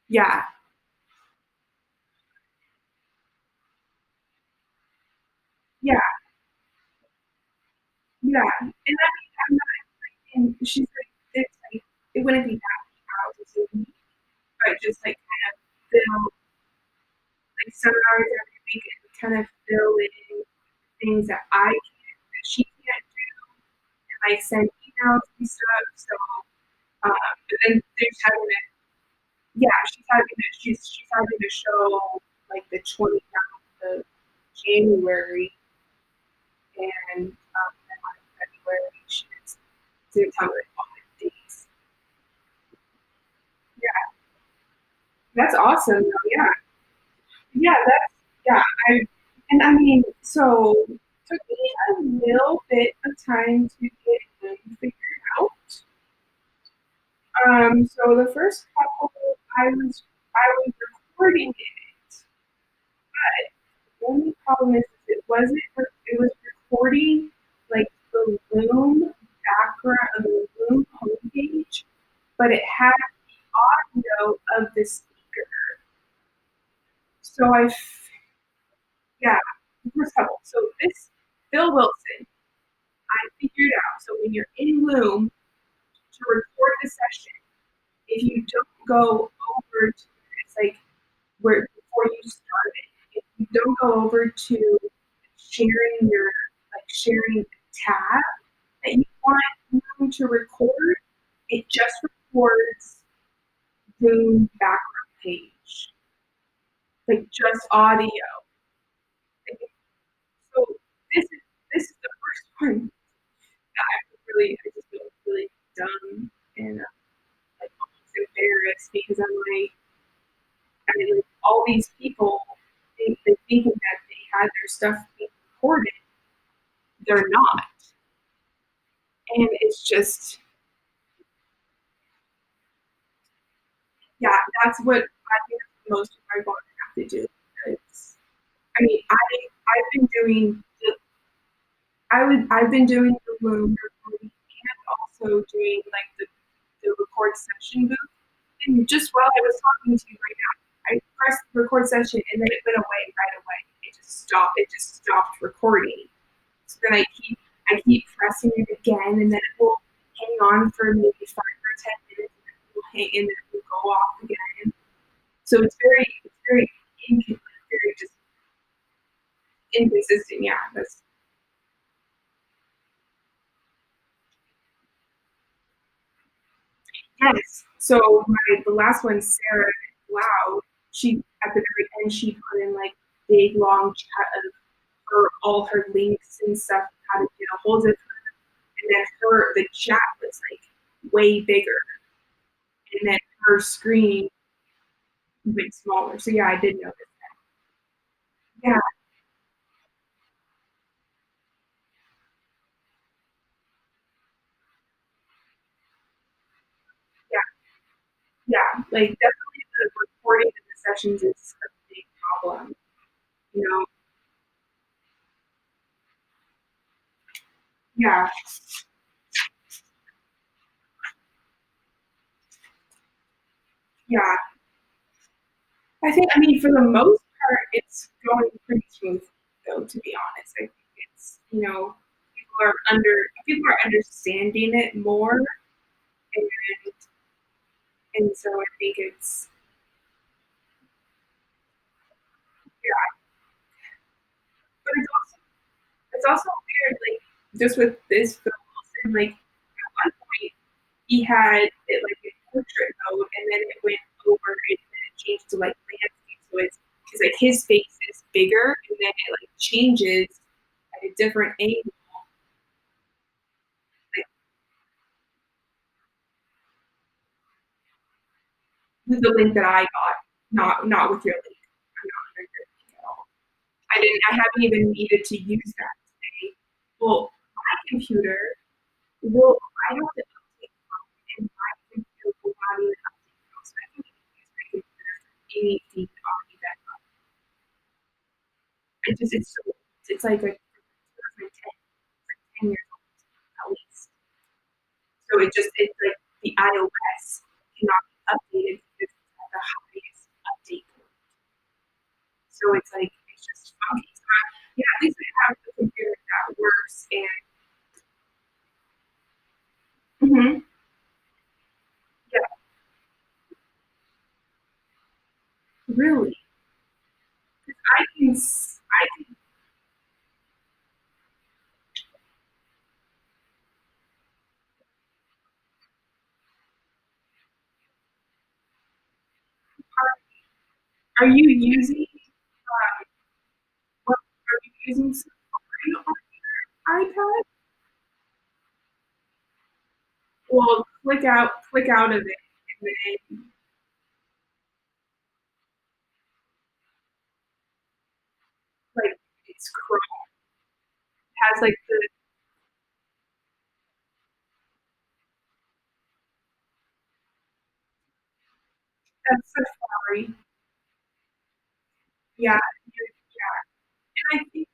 yeah, yeah, yeah. And I mean, I'm not, and she's like, it's like, it wouldn't be that many hours a week, but just like kind of fill like seminars every week and kind of fill in things that I can't, that she can't do, and like send emails and stuff. So, but then there's having it, yeah, she's having a show like the 29th of January and then on February she's to tell me all the dates. Yeah, that's awesome. Though. Yeah, yeah, that's yeah. I and I mean, so took me a little bit of time to get them figured out. So the first couple, I was recording it, but the only problem is it wasn't. It was recording like the Loom background of the Loom homepage, but it had the audio of the speaker. So yeah, the first couple. So this Bill Wilson, I figured out. So when you're in Loom to record the session, if you don't go over to it's like where before you start it, if you don't go over to sharing your like sharing the tab that you want Zoom to record, it just records Zoom background page, like just audio. Like, so this is the first one. I just feel really dumb and like almost embarrassed because I'm like, I mean, like all these people think they thinking that they had their stuff being recorded, they're not, and it's just yeah, that's what I think most of my body have to do. It's, I mean, I've been doing I've been doing the room recording and also doing like the record session booth. And just while I was talking to you right now, I pressed record session and then it went away right away. It just stopped. It just stopped recording. So then I keep pressing it again, and then it will hang on for maybe 5 or 10 minutes, and then it will hang, and then it will go off again. So it's very very just inconsistent. Yeah, that's yes. So the last one, Sarah McLeod, she at the very end she put in like big long chat of her all her links and stuff, how to get a hold of her, and then the chat was like way bigger, and then her screen went smaller. So yeah, I did notice that. Yeah, yeah, yeah. Like definitely the recording of the sessions is a big problem. You know, yeah, yeah. I mean, for the most part, it's going pretty smooth, though. To be honest, I think it's people are understanding it more, and so I think it's yeah. But it's also weird, like just with this film, like at one point he had it like in portrait mode, and then it went over, and then it changed to like landscape. So it's like his face is bigger, and then it like changes at a different angle. Like with the link that I got, not with your link. I'm not under your link at all. I haven't even needed to use that today. Well, my computer will I don't have to update and my computer will not even update now. So I can use my computer for anything already that it's so it's like it's like 10 years old at least. So it's like the iOS cannot be updated because it's at the highest update. So it's like it's just funky. So yeah, at least I have the computer that works and mhm, yeah, really. I can I can are you using what are you using Safari on your iPad? Well, click out of it, and then like it's Chrome. It has like the that's Safari. Yeah, yeah. And I think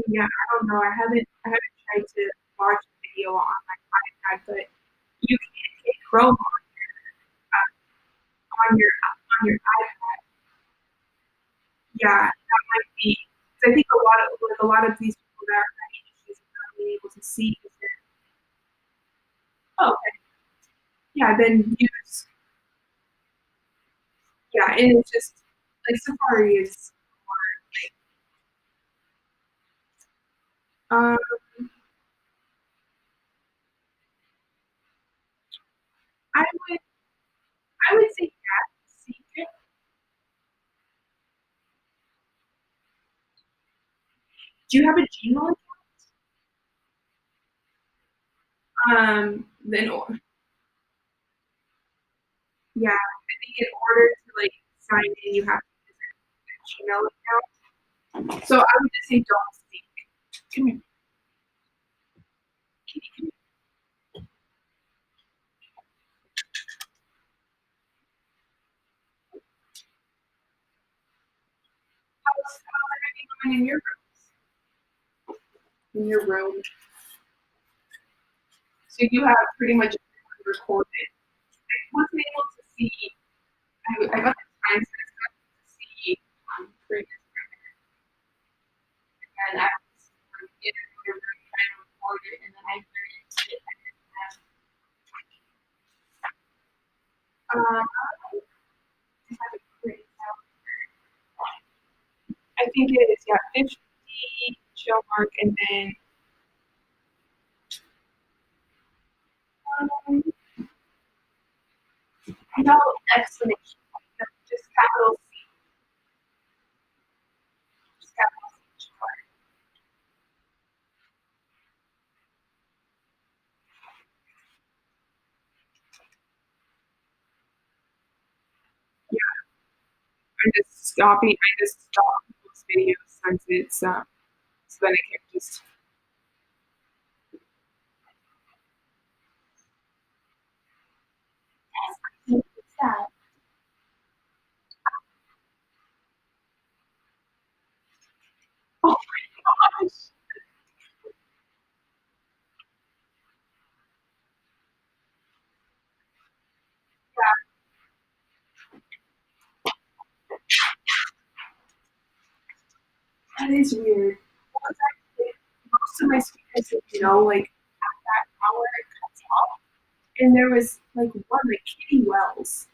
yeah, I don't know. I haven't tried to watch a video on my iPad, but you can hit Chrome on your iPad. Yeah, that might be. 'Cause I think a lot of these people that are having issues with not being able to see. Oh, okay. Yeah, then use yeah, and it's just like Safari is. Um, I would I would say that secret. Do you have a Gmail account? Then, yeah, I think in order to like sign in, you have to visit the Gmail account. So I would just say don't speak. Come here, kitty. Come here. How's everything going in your room? In your room. So you have pretty much recorded. I wasn't able to see. I got the time to see previous and I was in your room trying to record it, and then I heard it. Just have a great sound. I think it is, yeah, 50 show mark, and then um, no explanation, no, just capital C, just capital C. Yeah, I just stop people's videos since it's so then I can just. What's that? Oh my gosh. That is weird. Because most of my speakers, like at that hour it cuts off. And there was like one, like Kitty Wells.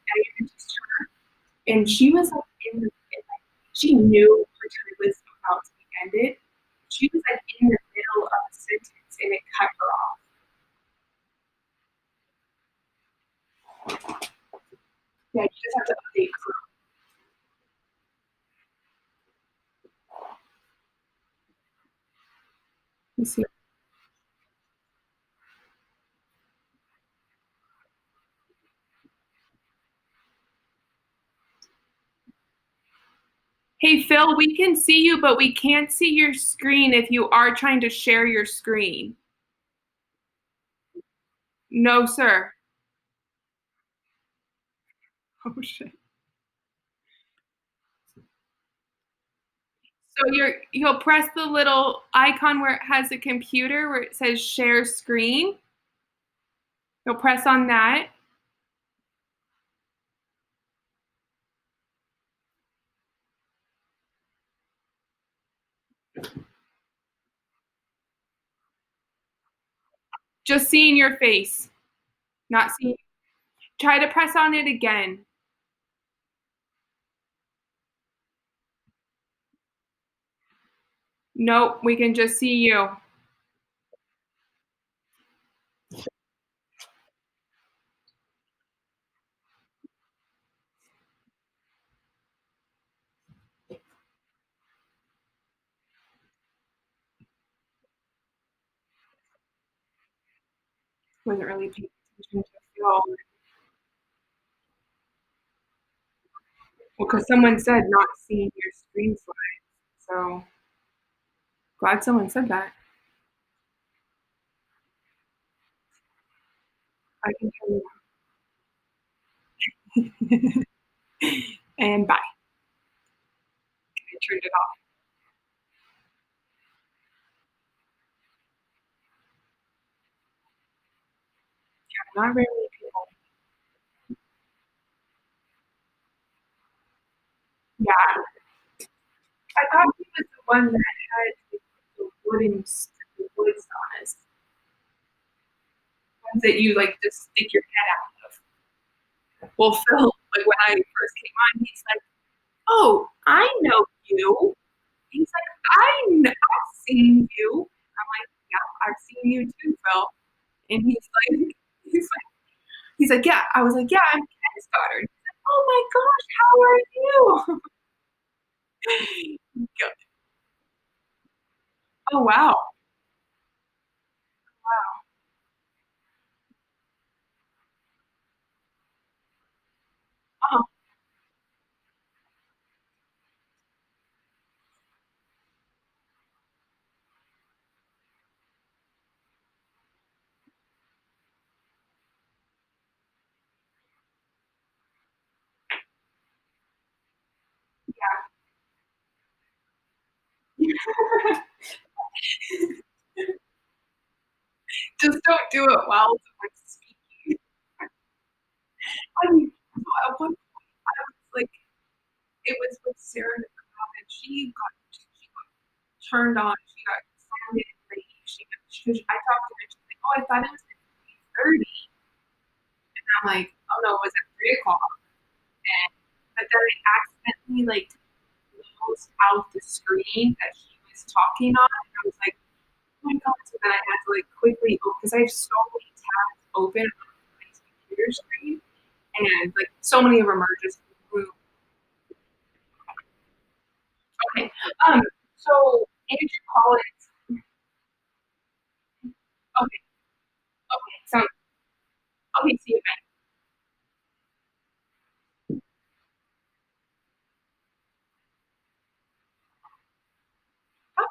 I introduced her, and she was like like, she knew her time was about to be ended. She was like in the middle of a sentence and it cut her off. Yeah, you just have to update her. You see. Hey Phil, we can see you, but we can't see your screen if you are trying to share your screen. No, sir. Oh shit. So you'll press the little icon where it has the computer where it says share screen. You'll press on that. Just seeing your face, not seeing. Try to press on it again. Nope, we can just see you. Wasn't really paying attention to Phil. Well, because someone said not seeing your screen slides. So glad someone said that. I can tell you. And bye. I turned it off. Not very many people. Yeah, I thought he was the one that had the the wood sauce. Ones that you like just stick your head out of. Well, Phil, like when I first came on, he's like, "Oh, I know you." He's like, I've seen you. I'm like, yeah, I've seen you too, Phil. And he's like, yeah. I was like, yeah, I'm Ken's daughter. And he's like, oh my gosh, how are you? Oh wow. Just don't do it while someone's speaking. I mean, at one point, I was like, it was with Sarah McLeod, and she got turned on. She got excited and ready. I talked to her. She's like, "Oh, I thought it was at 3:30," and I'm like, "Oh no, it was at 3 o'clock." And but then I accidentally like closed out the screen that she was talking on, and I was like, "Oh my god!" So then I had to like quickly open because I have so many tabs open on my computer screen, and like so many of them are just blue. Okay. Um. So Andrew Collins. Okay. Okay. Sounds okay. See you. Bye.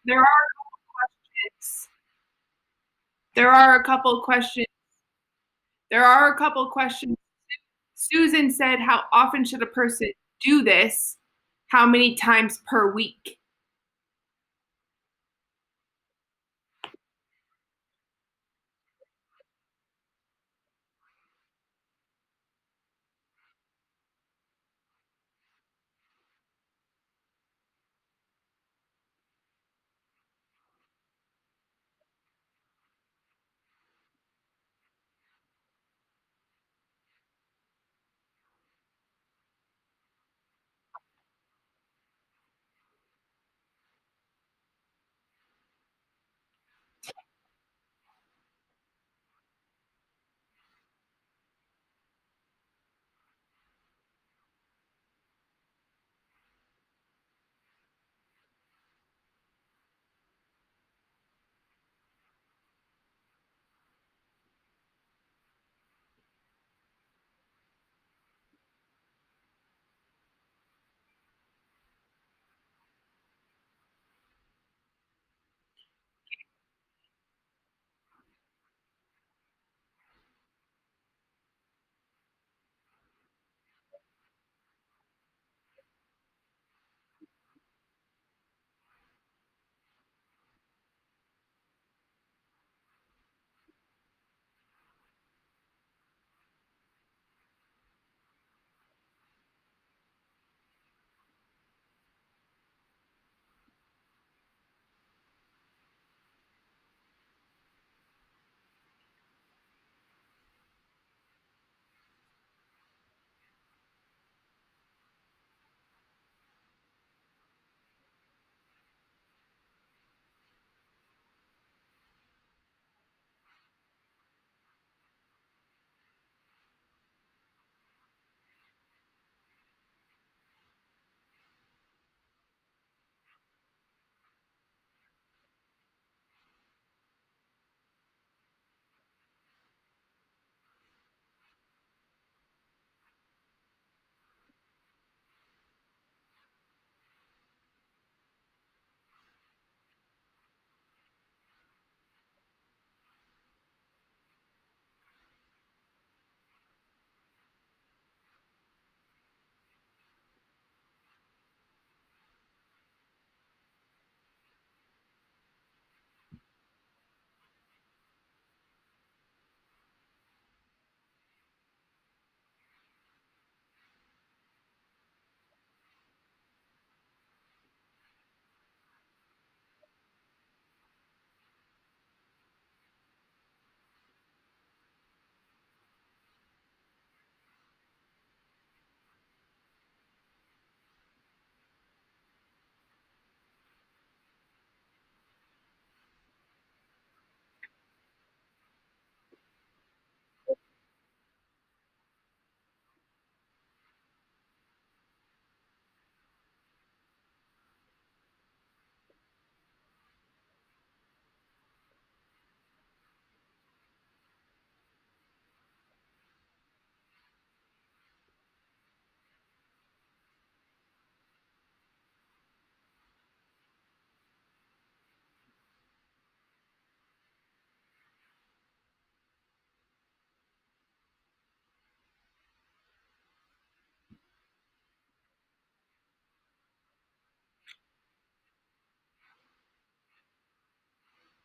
There are a couple questions. There are a couple questions. There are a couple questions. Susan said, how often should a person do this? How many times per week?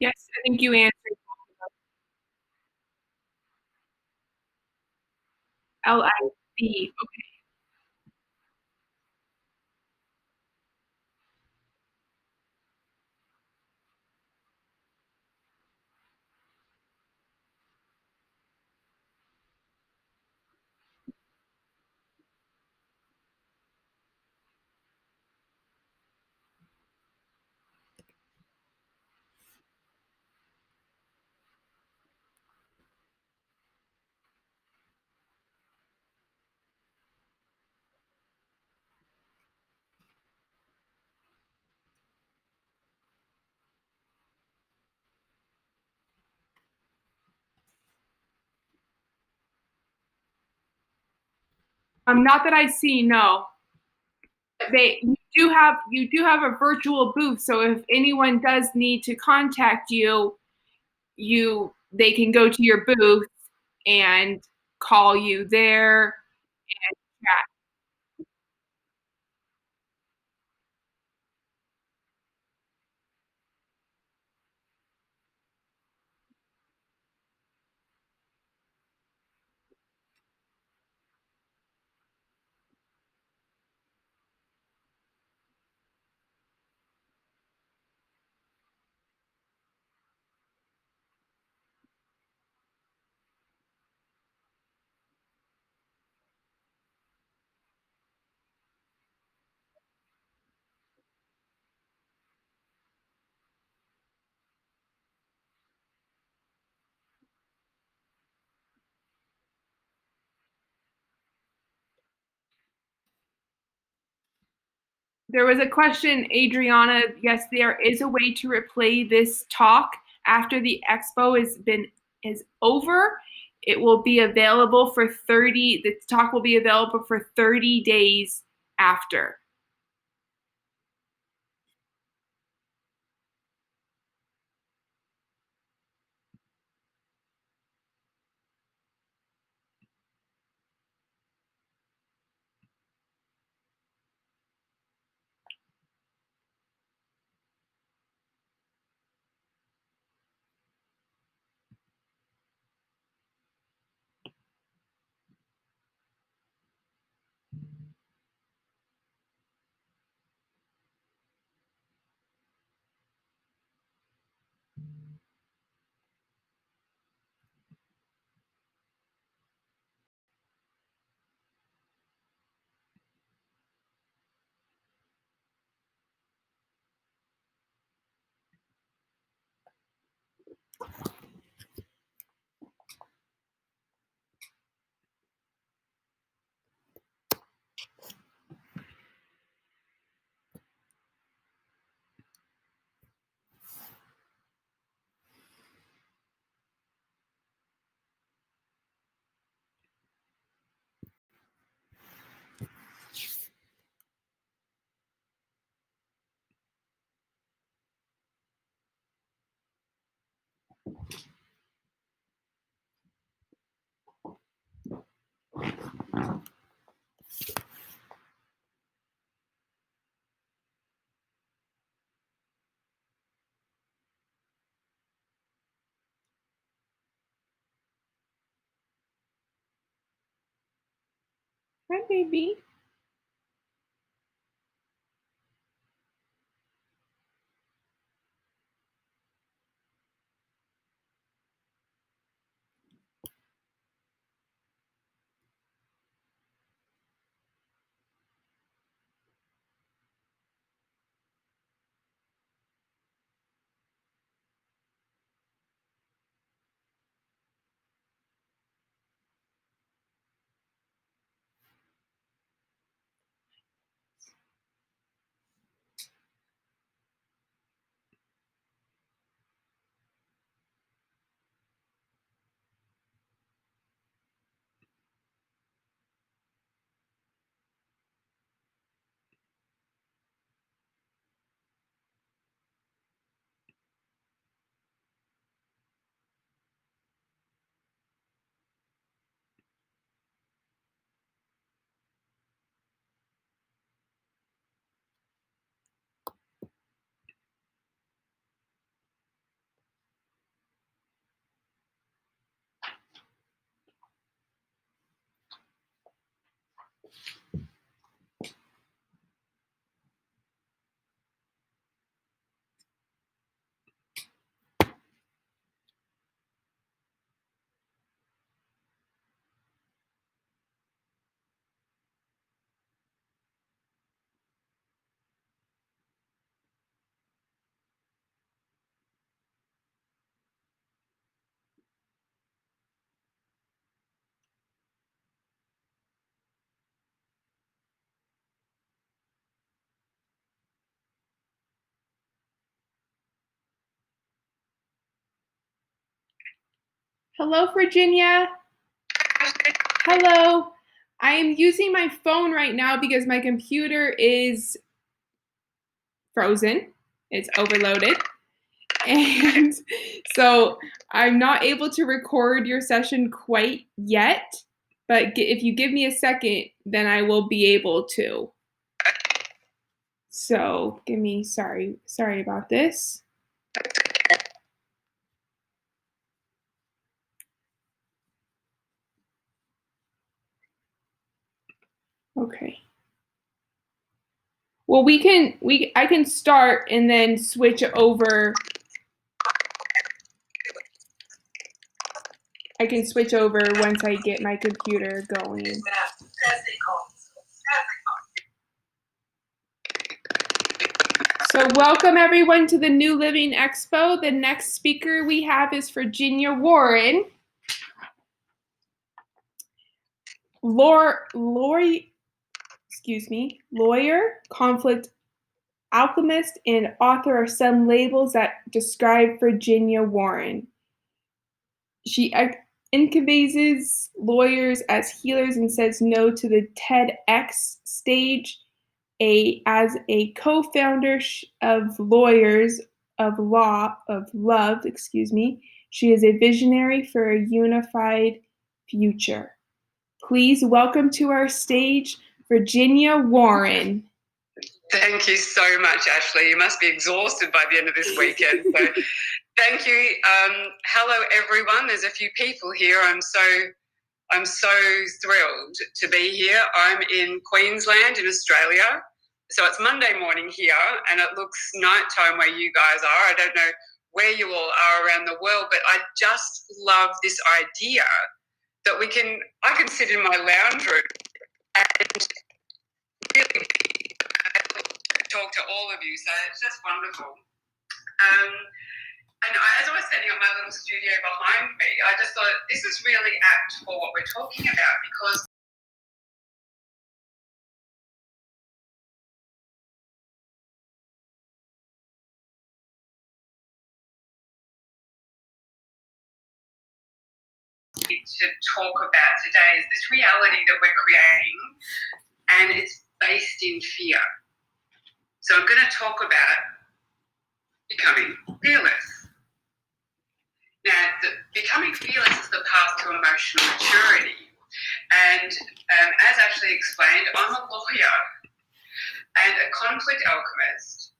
Yes, I think you answered. LIC. Not that I see, no. you do have a virtual booth, so if anyone does need to contact you, they can go to your booth and call you there and chat. There was a question, Adriana. Yes, there is a way to replay this talk after the expo is over. It will be available for 30. The talk will be available for 30 days after. Hi, baby. Hello, Virginia. Hello. I am using my phone right now because my computer is frozen. It's overloaded. And so I'm not able to record your session quite yet, but if you give me a second, then I will be able to. So sorry about this. Okay. Well, I can start and then switch over. I can switch over once I get my computer going. So welcome everyone to the New Living Expo. The next speaker we have is Virginia Warren. Lawyer, conflict alchemist, and author are some labels that describe Virginia Warren. She incubates lawyers as healers and says no to the TEDx stage. As a co-founder of Lawyers of Love, she is a visionary for a unified future. Please welcome to our stage, Virginia Warren. Thank you so much, Ashley. You must be exhausted by the end of this weekend. So thank you. Hello, everyone. There's a few people here. I'm so thrilled to be here. I'm in Queensland in Australia. So it's Monday morning here and it looks nighttime where you guys are. I don't know where you all are around the world, but I just love this idea that I can sit in my lounge room and really talk to all of you. So it's just wonderful. As I was setting up my little studio behind me, I just thought this is really apt for what we're talking about, because to talk about today is this reality that we're creating, and it's based in fear. So I'm going to talk about becoming fearless. Now, becoming fearless is the path to emotional maturity. And as Ashley explained, I'm a lawyer and a conflict alchemist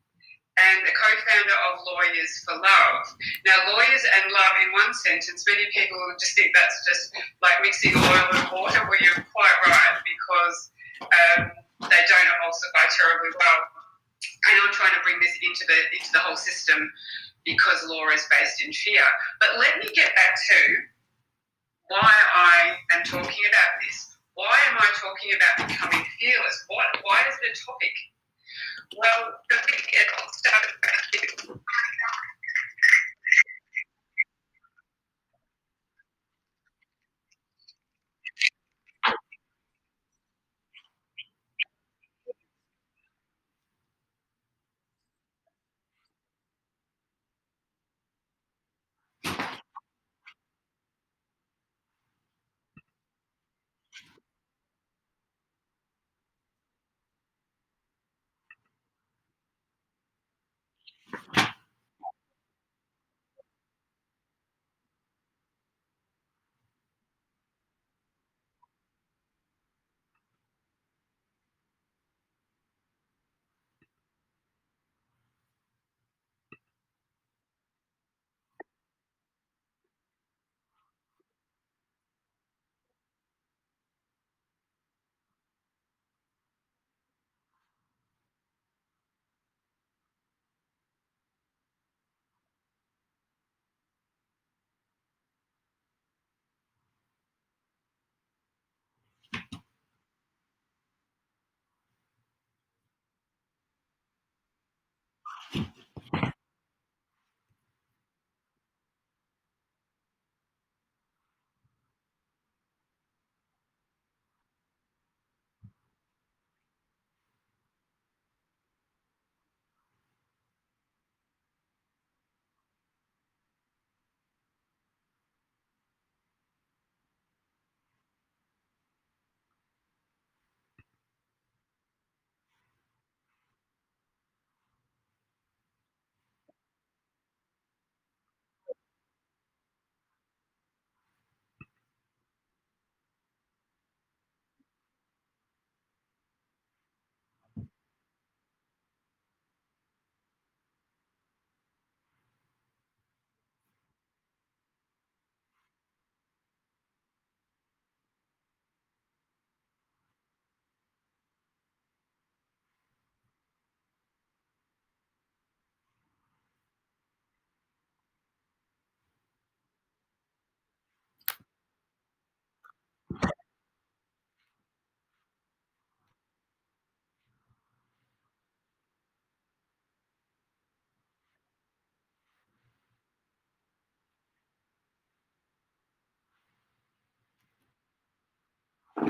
and a co-founder of Lawyers for Love. Now, lawyers and love in one sentence, many people just think that's just like mixing oil and water. Well, you're quite right, because they don't emulsify terribly well. And I'm trying to bring this into the whole system because law is based in fear. But let me get back to why I am talking about this. Why am I talking about becoming fearless? Why is it a topic? Well, it all started back here.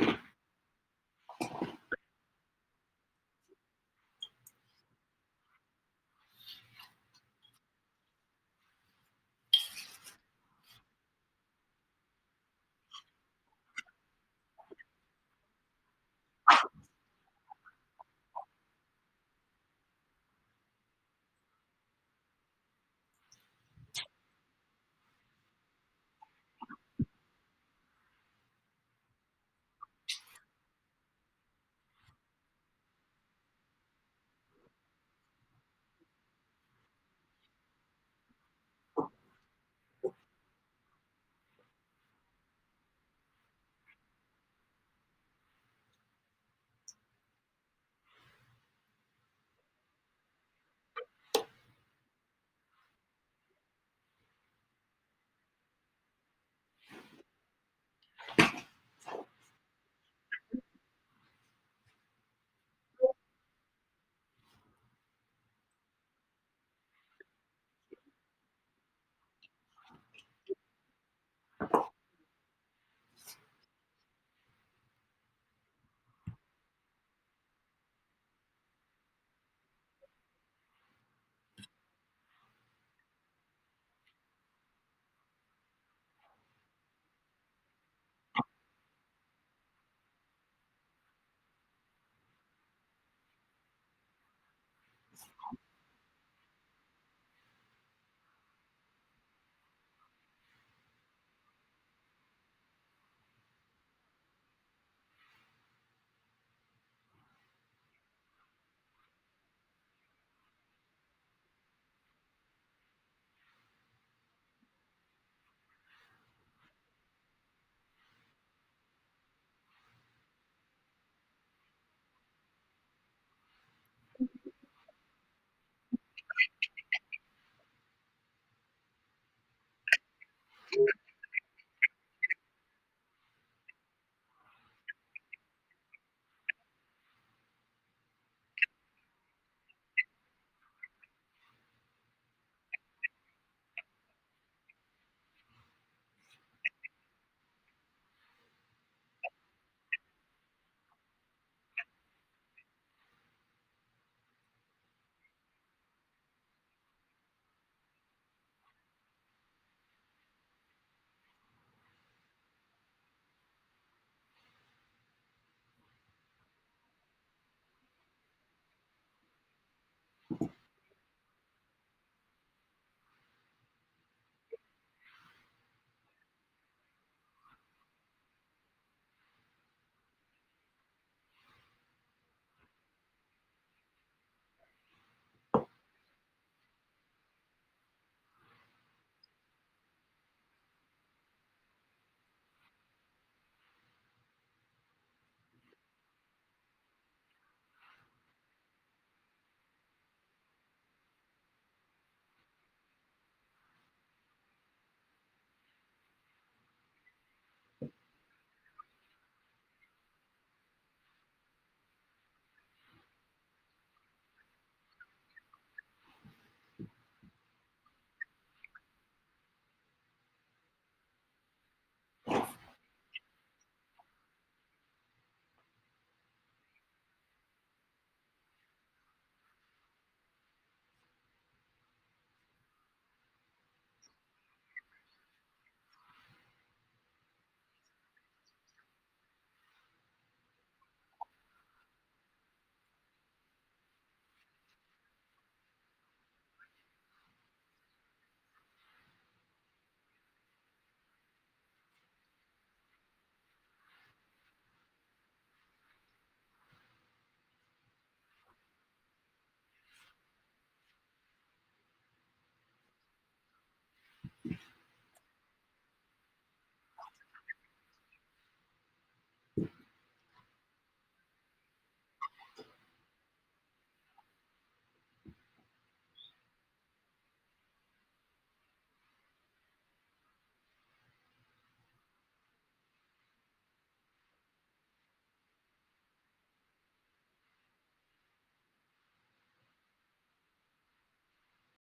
Bye.